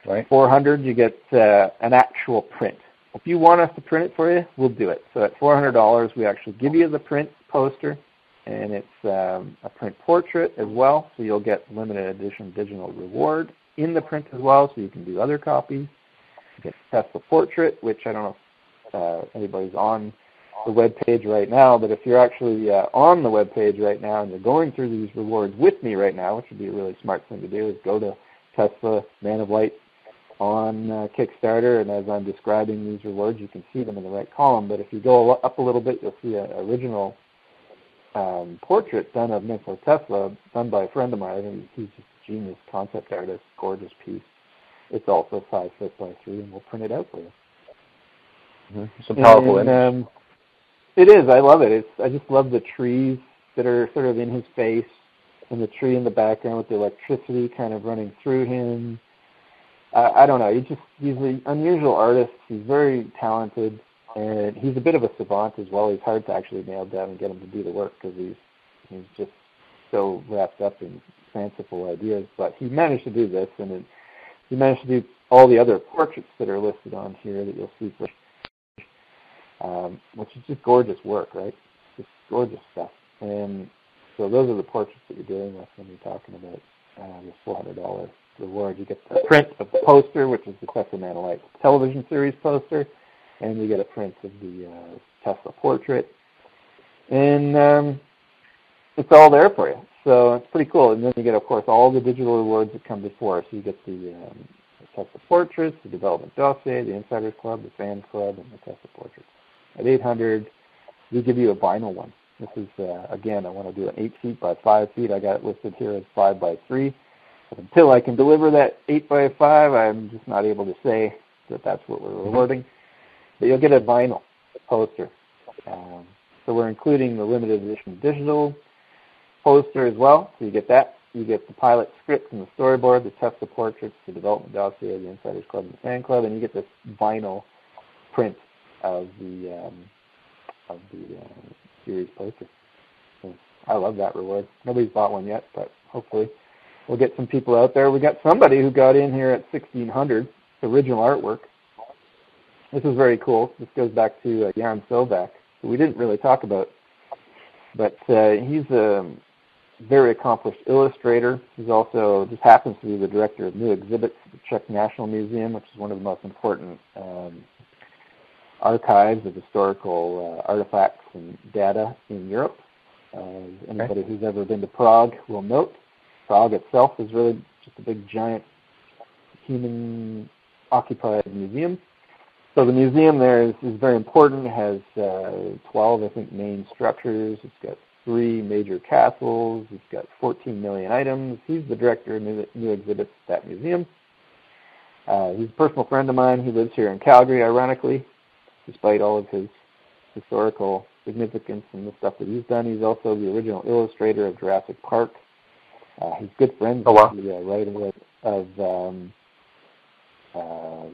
Right. $400, you get an actual print. If you want us to print it for you, we'll do it. So at $400, we actually give you the print poster, and it's a print portrait as well. So you'll get limited edition digital reward in the print as well, so you can do other copies. You get Tesla portrait, which I don't know if anybody's on the web page right now, but if you're actually on the web page right now and you're going through these rewards with me right now, which would be a really smart thing to do, is go to Tesla Man of Light on Kickstarter, and as I'm describing these rewards, you can see them in the right column. But if you go up a little bit, you'll see an original portrait done of Nikola Tesla, done by a friend of mine. And he's just a genius concept artist, gorgeous piece. It's also 5 foot by 3, and we'll print it out for you. Some powerful image. It is. I love it. I just love the trees that are sort of in his face, and the tree in the background with the electricity kind of running through him. I don't know. He's an unusual artist. He's very talented, and he's a bit of a savant as well. He's hard to actually nail down and get him to do the work, because he's just so wrapped up in fanciful ideas. But he managed to do this, and he managed to do all the other portraits that are listed on here that you'll see, which is just gorgeous work, right? Just gorgeous stuff. And so those are the portraits that you're dealing with when you're talking about this $400 reward. You get the print of the poster, which is the Tesla Man of Light television series poster, and you get a print of the Tesla portrait. And it's all there for you. So it's pretty cool. And then you get, of course, all the digital rewards that come before. So you get the Tesla Portraits, the Development Dossier, the Insiders Club, the Fan Club, and the Tesla Portraits. At 800, we give you a vinyl one. This is, again, I want to do an 8 feet by 5 feet. I got it listed here as 5 by 3. But until I can deliver that 8 by 5, I'm just not able to say that that's what we're rewarding. But you'll get a vinyl poster. So we're including the limited edition digital poster as well. So you get that. You get the pilot script and the storyboard, the Tesla Portraits, the Development Dossier, the Insiders Club, and the Fan Club, and you get this vinyl print of the series poster. So I love that reward. Nobody's bought one yet, but hopefully we'll get some people out there. We got somebody who got in here at 1600, original artwork. This is very cool. This goes back to Jan Sovak, who we didn't really talk about, but he's a very accomplished illustrator. He's also just happens to be the director of new exhibits at the Czech National Museum, which is one of the most important archives of historical artifacts and data in Europe. Anybody who's ever been to Prague will note Prague itself is really just a big, giant, human-occupied museum. So the museum there is very important. It has 12, I think, main structures. It's got 3 major castles. It's got 14 million items. He's the director of new exhibits at that museum. He's a personal friend of mine. He lives here in Calgary, ironically, despite all of his historical significance and the stuff that he's done. He's also the original illustrator of Jurassic Park. He's good friends with the writer of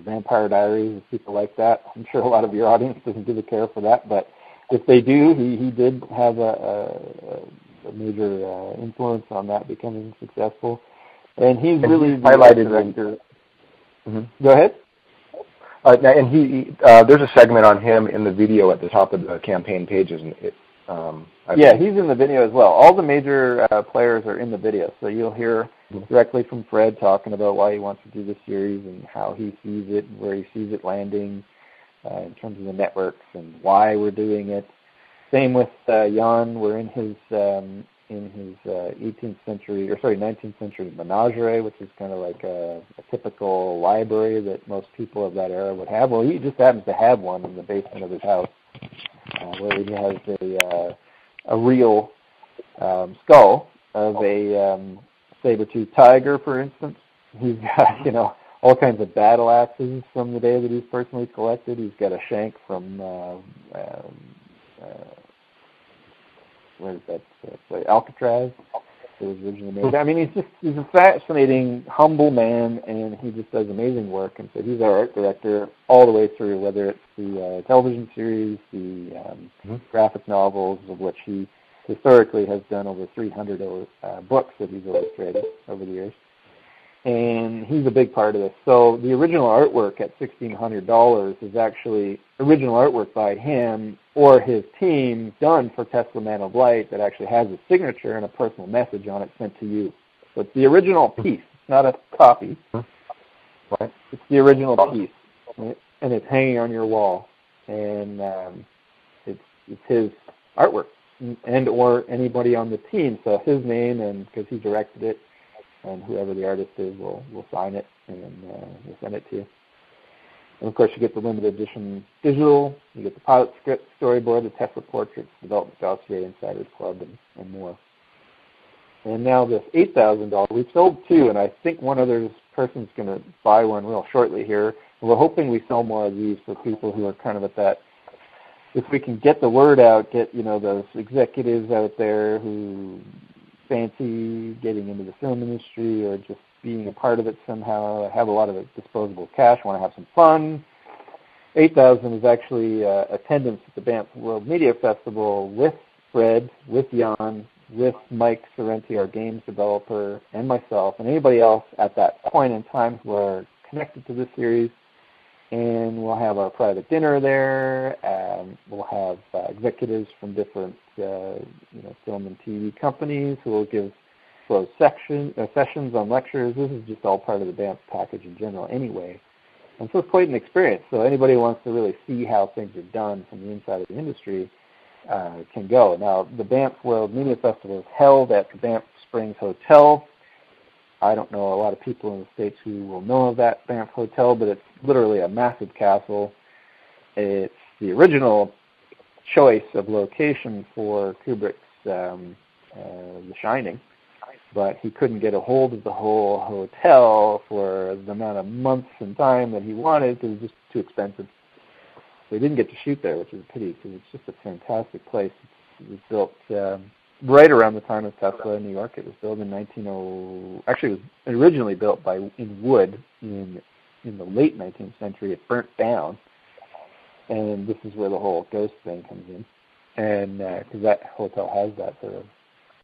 Vampire Diaries and people like that. I'm sure a lot of your audience doesn't give a care for that, but if they do, he did have a major influence on that becoming successful. And he's really highlighted director. Go ahead. And he there's a segment on him in the video at the top of the campaign pages. And he's in the video as well. All the major players are in the video, so you'll hear directly from Fred talking about why he wants to do this series and how he sees it, and where he sees it landing in terms of the networks and why we're doing it. Same with Jan. We're in his 19th century menagerie, which is kind of like a typical library that most people of that era would have. Well, he just happens to have one in the basement of his house, where he has a real skull of a saber-toothed tiger, for instance. He's got, all kinds of battle axes from the day that he's personally collected. He's got a shank from where is that? Alcatraz. It was originally made. I mean, he's a fascinating, humble man, and he just does amazing work. And so he's our art director all the way through, whether it's the television series, the graphic novels, of which he historically has done over 300 books that he's illustrated over the years. And he's a big part of this. So the original artwork at $1,600 is actually original artwork by him or his team done for Tesla Man of Light that actually has a signature and a personal message on it sent to you. So it's the original piece. It's not a copy. Right? It's the original piece. Right? And it's hanging on your wall. And it's his artwork and or anybody on the team. So his name, and because he directed it, and whoever the artist is will sign it, and we'll send it to you. And, of course, you get the limited edition digital. You get the pilot script, storyboard, the Tesla Portraits, Development Dossier, Insiders Club, and more. And now this $8,000, we've sold 2, and I think one other person's going to buy one real shortly here. And we're hoping we sell more of these for people who are kind of at that. If we can get the word out, get those executives out there who fancy getting into the film industry or just being a part of it somehow, have a lot of disposable cash, want to have some fun. 8,000 is actually attendance at the Banff World Media Festival with Fred, with Jan, with Mike Sorrenti, our games developer, and myself, and anybody else at that point in time who are connected to this series. And we'll have our private dinner there. We'll have executives from different film and TV companies who will give closed sessions on lectures. This is just all part of the Banff package in general anyway. And so it's quite an experience. So anybody who wants to really see how things are done from the inside of the industry can go. Now, the Banff World Media Festival is held at the Banff Springs Hotel I don't know a lot of people in the States who will know of that Banff Hotel, but it's literally a massive castle. It's the original choice of location for Kubrick's The Shining, but he couldn't get a hold of the whole hotel for the amount of months and time that he wanted because it was just too expensive. So he didn't get to shoot there, which is a pity because it's just a fantastic place. It was built right around the time of Tesla in New York. It was built in 1900. Actually, it was originally built in wood in the late 19th century. It burnt down, and this is where the whole ghost thing comes in. And because that hotel has that sort of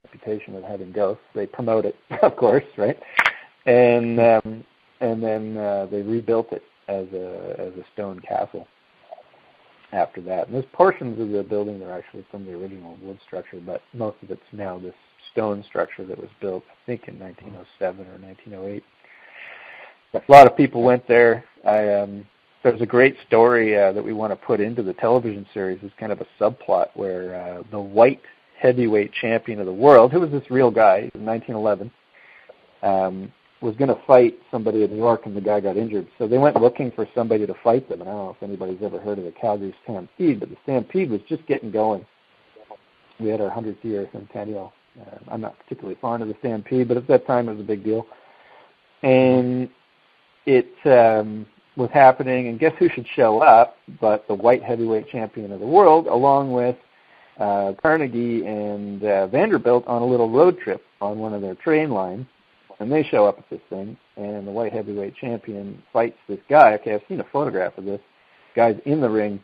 reputation of having ghosts, they promote it, of course, right? And then they rebuilt it as a stone castle after that. And there's portions of the building that are actually from the original wood structure, but most of it's now this stone structure that was built, I think, in 1907 or 1908. A lot of people went there. There's a great story that we want to put into the television series. It's kind of a subplot where the white heavyweight champion of the world, who was this real guy in 1911, was going to fight somebody in New York, and the guy got injured. So they went looking for somebody to fight them. And I don't know if anybody's ever heard of the Calgary Stampede, but the Stampede was just getting going. We had our 100th year centennial. I'm not particularly fond of the Stampede, but at that time it was a big deal. And it was happening, and guess who should show up but the white heavyweight champion of the world, along with Carnegie and Vanderbilt on a little road trip on one of their train lines. And they show up at this thing, and the white heavyweight champion fights this guy. Okay, I've seen a photograph of this. Guy's in the ring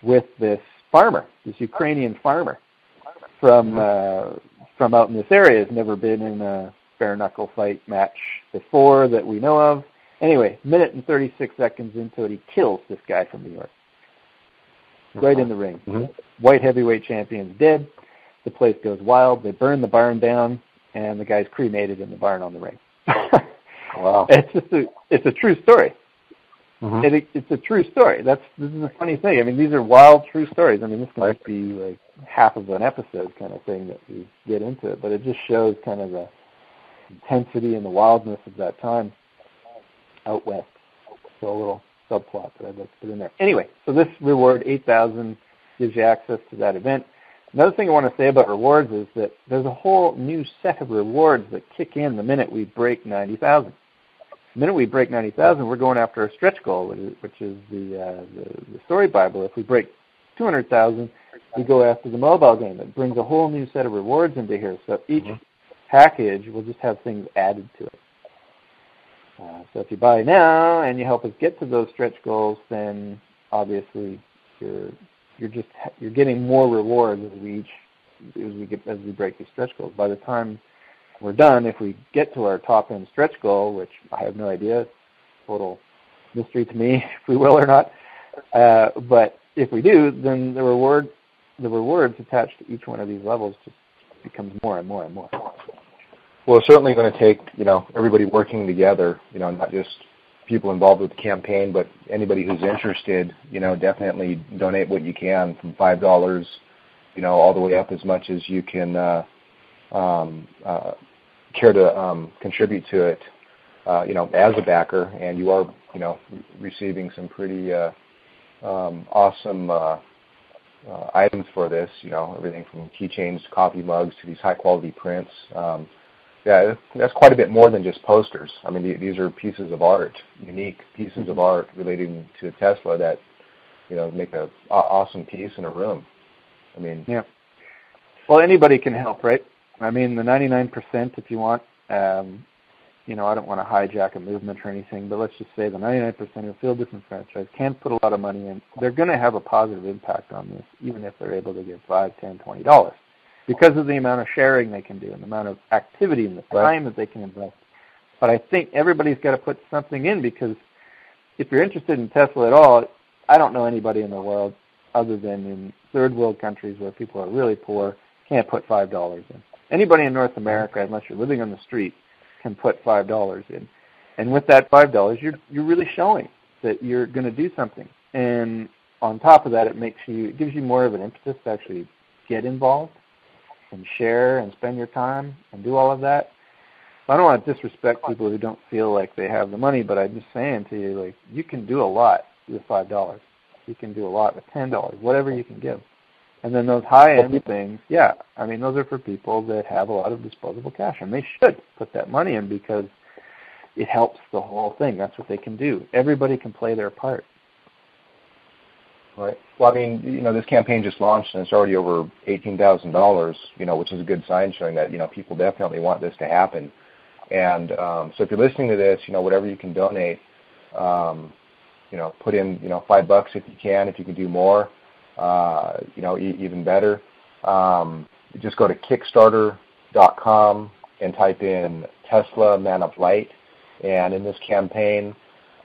with this farmer, this Ukrainian farmer from out in this area. Has never been in a bare-knuckle fight match before that we know of. Anyway, minute and 36 seconds into it, he kills this guy from New York. Right in the ring. Mm-hmm. White heavyweight champion's dead. The place goes wild. They burn the barn down, and the guy's cremated in the barn on the ring. Wow. It's a true story. Mm-hmm. It's a true story. This is a funny thing. I mean, these are wild, true stories. I mean, this might be like half of an episode kind of thing that we get into it, but it just shows kind of the intensity and the wildness of that time out west. So a little subplot that I'd like to put in there. Anyway, so this reward, $8,000, gives you access to that event. Another thing I want to say about rewards is that there's a whole new set of rewards that kick in the minute we break 90,000. The minute we break 90,000, we're going after a stretch goal, which is the story Bible. If we break 200,000, we go after the mobile game. It brings a whole new set of rewards into here. So each package will just have things added to it. So if you buy now and you help us get to those stretch goals, then obviously you're getting more rewards as we break these stretch goals. By the time we're done, if we get to our top end stretch goal, which I have no idea, it's total mystery to me if we will or not. But if we do, then the rewards attached to each one of these levels just becomes more and more and more. Well, it's certainly going to take, everybody working together, not just people involved with the campaign, but anybody who's interested, definitely donate what you can, from $5, all the way up as much as you can care to contribute to it, as a backer. And you are, receiving some pretty awesome items for this, everything from keychains to coffee mugs to these high-quality prints. Yeah, that's quite a bit more than just posters. I mean, these are pieces of art, unique pieces of art relating to Tesla that, make an awesome piece in a room. I mean, yeah. Well, anybody can help, right? I mean, the 99%, if you want, I don't want to hijack a movement or anything, but let's just say the 99% who feel disenfranchised can't put a lot of money in. They're going to have a positive impact on this, even if they're able to give $5, $10, $20. Because of the amount of sharing they can do and the amount of activity and the time that they can invest. But I think everybody's got to put something in, because if you're interested in Tesla at all, I don't know anybody in the world other than in third world countries where people are really poor can't put $5 in. Anybody in North America, unless you're living on the street, can put $5 in. And with that $5, you're really showing that you're going to do something. And on top of that, it gives you more of an impetus to actually get involved and share and spend your time and do all of that. I don't want to disrespect people who don't feel like they have the money, but I'm just saying to you, like, you can do a lot with $5. You can do a lot with $10, whatever you can give. And then those high-end things, yeah, I mean, those are for people that have a lot of disposable cash, and they should put that money in because it helps the whole thing. That's what they can do. Everybody can play their part. Right. Well, I mean, this campaign just launched, and it's already over $18,000, which is a good sign showing that, people definitely want this to happen. And so if you're listening to this, whatever you can donate, put in, $5 if you can. If you can do more, even better. Just go to Kickstarter.com and type in Tesla Man of Light. And in this campaign,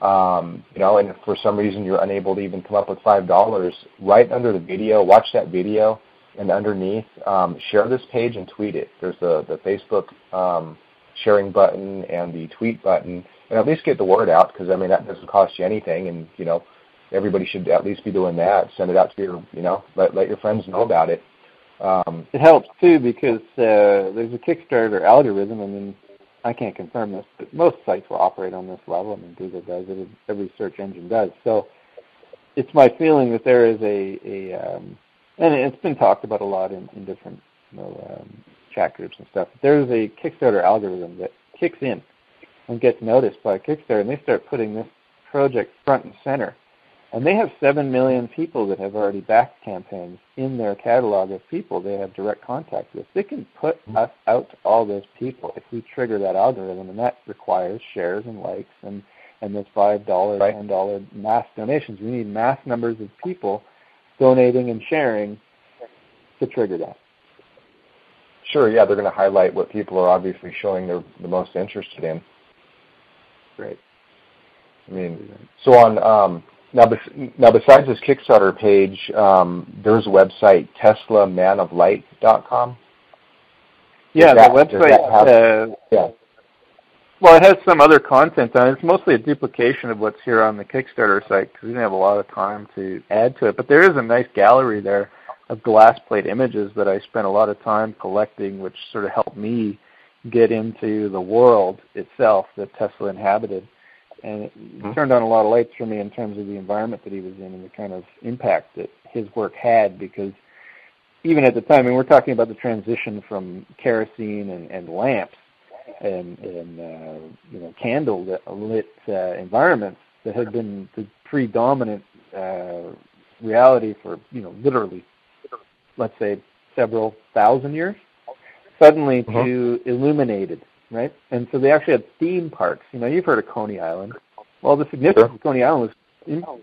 and if for some reason you're unable to even come up with $5, right under the video, watch that video, and underneath, share this page and tweet it. There's the Facebook sharing button and the tweet button, and at least get the word out, because, that doesn't cost you anything, and, everybody should at least be doing that. Send it out to your, let your friends know about it. It helps, too, because there's a Kickstarter algorithm. I can't confirm this, but most sites will operate on this level. Google does it. Every search engine does. So it's my feeling that there is and it's been talked about a lot in different chat groups and stuff. There's a Kickstarter algorithm that kicks in and gets noticed by Kickstarter, and they start putting this project front and center. And they have 7 million people that have already backed campaigns in their catalog of people they have direct contact with. They can put us out to all those people if we trigger that algorithm, and that requires shares and likes and those $5, $10 mass donations. We need mass numbers of people donating and sharing to trigger that. Sure, yeah, they're going to highlight what people are obviously showing they're the most interested in. Great. So on... Now, besides this Kickstarter page, there's a website, TeslaManofLight.com. Yeah, the website. Well, it has some other content on it. It's mostly a duplication of what's here on the Kickstarter site because we didn't have a lot of time to add to it. But there is a nice gallery there of glass plate images that I spent a lot of time collecting, which sort of helped me get into the world itself that Tesla inhabited. And it turned on a lot of lights for me in terms of the environment that he was in and the kind of impact that his work had, because even at the time, we're talking about the transition from kerosene and lamps and candle-lit environments that had been the predominant reality for, literally, let's say, several thousand years, suddenly to illuminated. Right, and so they actually had theme parks. You've heard of Coney Island. Well, the significance of Coney Island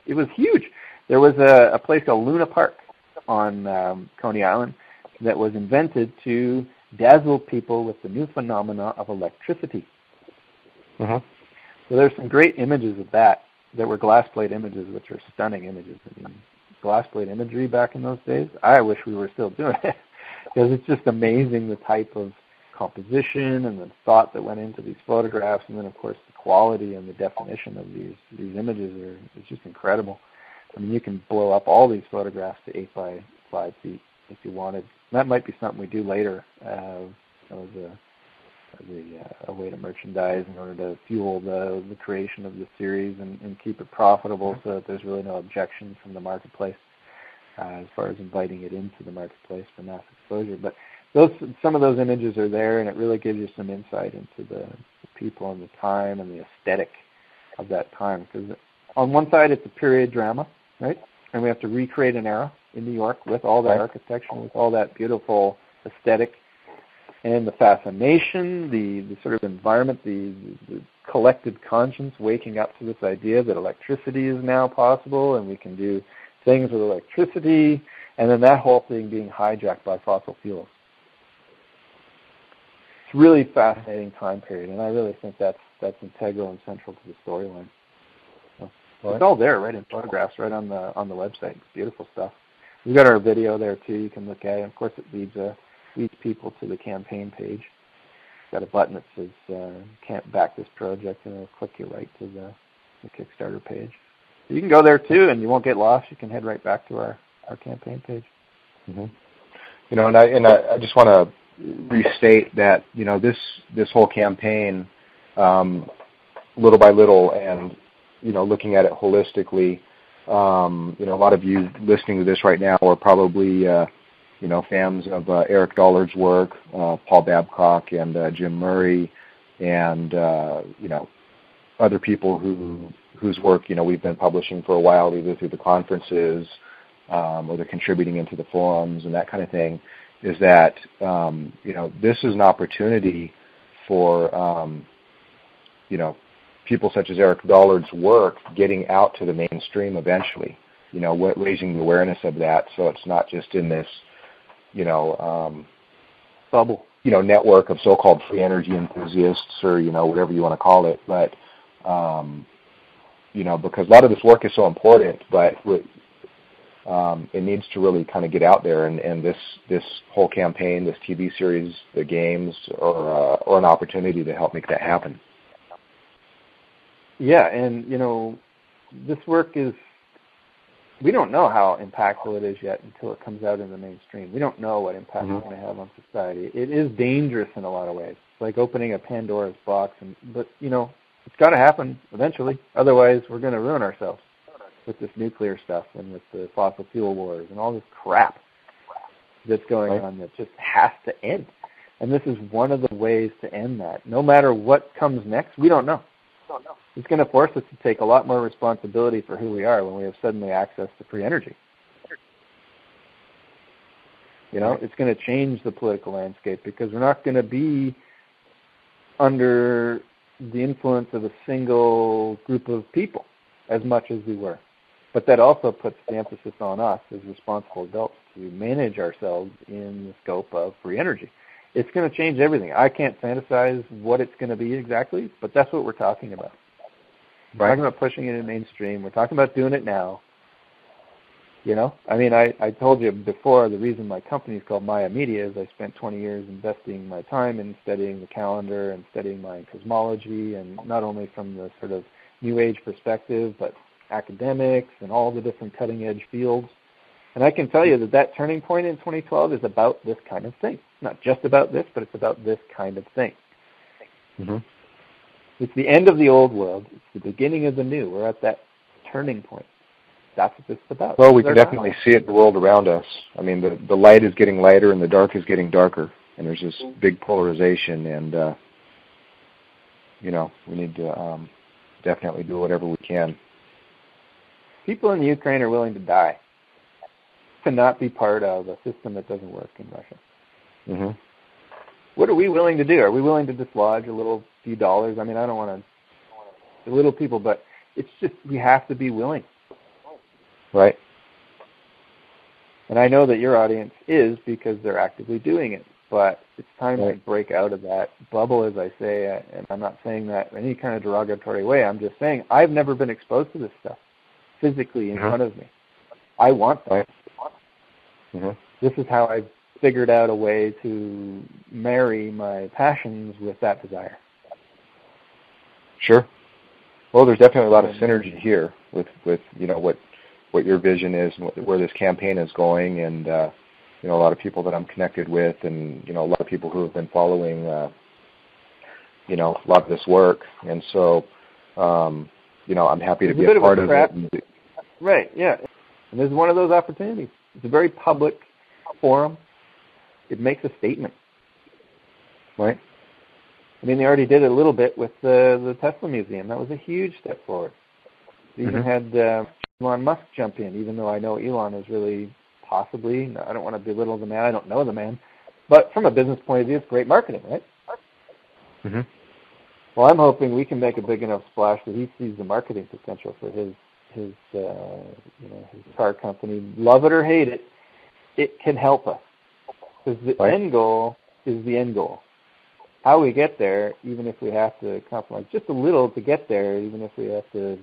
was huge. There was a place called Luna Park on Coney Island that was invented to dazzle people with the new phenomena of electricity. So there's some great images of that were glass plate images, which are stunning images. Glass plate imagery back in those days, I wish we were still doing it, because it's just amazing the type of composition and the thought that went into these photographs, and then of course the quality and the definition of these images is just incredible. You can blow up all these photographs to 8 by 5 feet if you wanted. That might be something we do later as a way to merchandise in order to fuel the creation of the series and keep it profitable, so that there's really no objection from the marketplace as far as inviting it into the marketplace for mass exposure. But some of those images are there, and it really gives you some insight into the people and the time and the aesthetic of that time. Because on one side, it's a period drama, right? And we have to recreate an era in New York with all that architecture, with all that beautiful aesthetic, and the fascination, the sort of environment, the collective conscience waking up to this idea that electricity is now possible, and we can do things with electricity, and then that whole thing being hijacked by fossil fuels. It's a really fascinating time period, and I really think that's integral and central to the storyline. So it's all there, right in photographs, right on the website. It's beautiful stuff. We've got our video there too. You can look at it. And of course, it leads people to the campaign page. It's got a button that says "Can't back this project," and it'll click you right to the Kickstarter page. So you can go there too, and you won't get lost. You can head right back to our campaign page. And I just want to restate that, this whole campaign, little by little, and, looking at it holistically, a lot of you listening to this right now are probably, fans of Eric Dollard's work, Paul Babcock and Jim Murray, and, other people whose work, we've been publishing for a while, either through the conferences or they're contributing into the forums and that kind of thing, is that, this is an opportunity for, people such as Eric Dollard's work getting out to the mainstream eventually, raising the awareness of that, so it's not just in this, bubble, network of so-called free energy enthusiasts or, whatever you want to call it, but, because a lot of this work is so important, but it needs to really kind of get out there, and this whole campaign, this TV series, the games, or an opportunity to help make that happen. Yeah, and, this work is, we don't know how impactful it is yet until it comes out in the mainstream. We don't know what impact it's going to have on society. It is dangerous in a lot of ways. It's like opening a Pandora's box, but, it's got to happen eventually. Otherwise, we're going to ruin ourselves with this nuclear stuff and with the fossil fuel wars and all this crap that's going on that just has to end. And this is one of the ways to end that. No matter what comes next, we don't know. It's going to force us to take a lot more responsibility for who we are when we have suddenly access to free energy. It's going to change the political landscape because we're not going to be under the influence of a single group of people as much as we were. But that also puts the emphasis on us as responsible adults to manage ourselves in the scope of free energy. It's going to change everything. I can't fantasize what it's going to be exactly, but that's what we're talking about. We're talking about pushing it in mainstream. We're talking about doing it now. I told you before, the reason my company is called Maya Media is I spent 20 years investing my time in studying the calendar and studying my cosmology, and not only from the sort of New Age perspective, but academics and all the different cutting-edge fields. And I can tell you that turning point in 2012 is about this kind of thing. Not just about this, but it's about this kind of thing. Mm-hmm. It's the end of the old world. It's the beginning of the new. We're at that turning point. That's what this is about. Well, we can definitely see it in the world around us. I mean, the light is getting lighter and the dark is getting darker, and there's this big polarization, and, we need to definitely do whatever we can. People in Ukraine are willing to die to not be part of a system that doesn't work in Russia. Mm-hmm. What are we willing to do? Are we willing to dislodge a few dollars? I mean, I don't want to belittle people, but it's just we have to be willing. Right. And I know that your audience is because they're actively doing it, but it's time to break out of that bubble, as I say, and I'm not saying that in any kind of derogatory way. I'm just saying I've never been exposed to this stuff physically in front of me. I want that. Mm-hmm. This is how I've figured out a way to marry my passions with that desire. Sure. Well, there's definitely a lot of synergy here with what your vision is and where this campaign is going, and a lot of people that I'm connected with, and a lot of people who have been following a lot of this work, and so I'm happy to be a part of it. Right. Yeah. And this is one of those opportunities. It's a very public forum. It makes a statement. Right. I mean, they already did it a little bit with the Tesla Museum. That was a huge step forward. They even had Elon Musk jump in, even though I know Elon is really possibly, I don't want to belittle the man, I don't know the man, but from a business point of view, it's great marketing, right? Mm-hmm. Well, I'm hoping we can make a big enough splash that he sees the marketing potential for his car company. Love it or hate it, it can help us. Because the end goal is the end goal. How we get there, even if we have to compromise just a little to get there, even if we have to,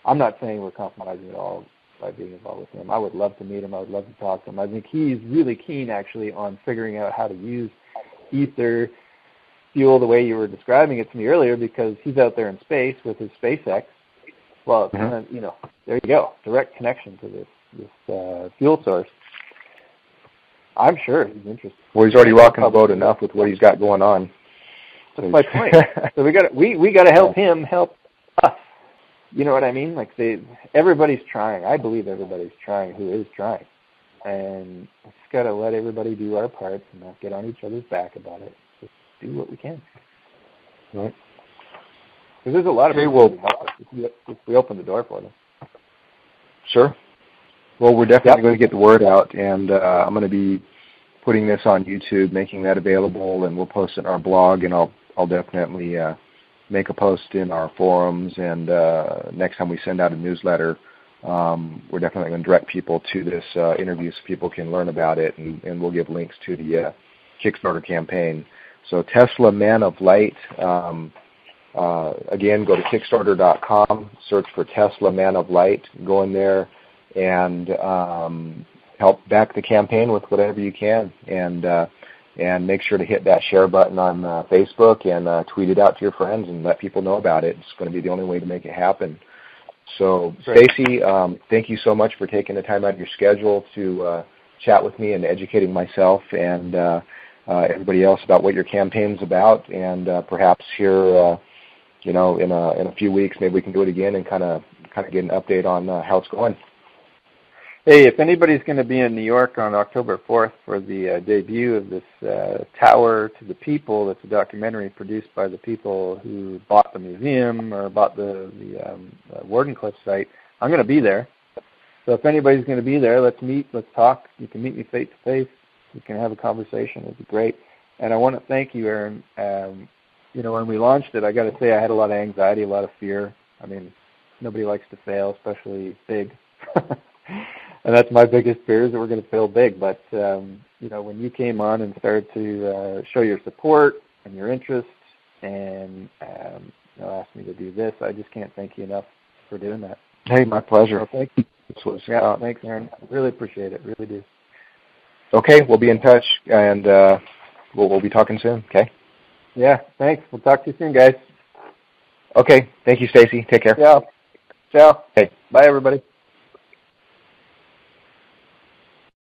I'm not saying we're compromising at all by being involved with him. I would love to meet him. I would love to talk to him. I think he's really keen, actually, on figuring out how to use ether fuel the way you were describing it to me earlier, because he's out there in space with his SpaceX. Well, there you go, direct connection to this fuel source. I'm sure he's interested. Well, he's already rocking the boat enough with what he's got going on. That's my point. So we got to help him help us. You know what I mean? Like everybody's trying. I believe everybody's trying who is trying, and we just got to let everybody do our parts and not get on each other's back about it. Just do what we can. Right. Because there's a lot of people who help us if we open the door for them. Sure. Well, we're definitely going to get the word out, and I'm going to be putting this on YouTube, making that available, and we'll post it in our blog, and I'll definitely make a post in our forums, and next time we send out a newsletter, we're definitely going to direct people to this interview so people can learn about it, and we'll give links to the Kickstarter campaign. So Tesla Man of Light, again, go to Kickstarter.com, search for Tesla Man of Light, go in there, and help back the campaign with whatever you can, and make sure to hit that share button on Facebook and tweet it out to your friends and let people know about it. It's going to be the only way to make it happen. So, Stacy, thank you so much for taking the time out of your schedule to chat with me and educating myself and everybody else about what your campaign's about. And perhaps here, in a few weeks, maybe we can do it again and kind of get an update on how it's going. Hey, if anybody's going to be in New York on October 4th for the debut of this Tower to the People, that's a documentary produced by the people who bought the museum or bought the Wardenclyffe site, I'm going to be there. So if anybody's going to be there, let's meet, let's talk. You can meet me face to face. We can have a conversation. It'd be great. And I want to thank you, Aaron. When we launched it, I got to say I had a lot of anxiety, a lot of fear. I mean, nobody likes to fail, especially big. And that's my biggest fear, is that we're going to fail big. But, when you came on and started to show your support and your interest and asked me to do this, I just can't thank you enough for doing that. Hey, my pleasure. So thank you. Thanks, Aaron. Really appreciate it. Really do. Okay, we'll be in touch, and we'll be talking soon, okay? Yeah, thanks. We'll talk to you soon, guys. Okay, thank you, Stacy. Take care. Ciao. Hey. Bye, everybody.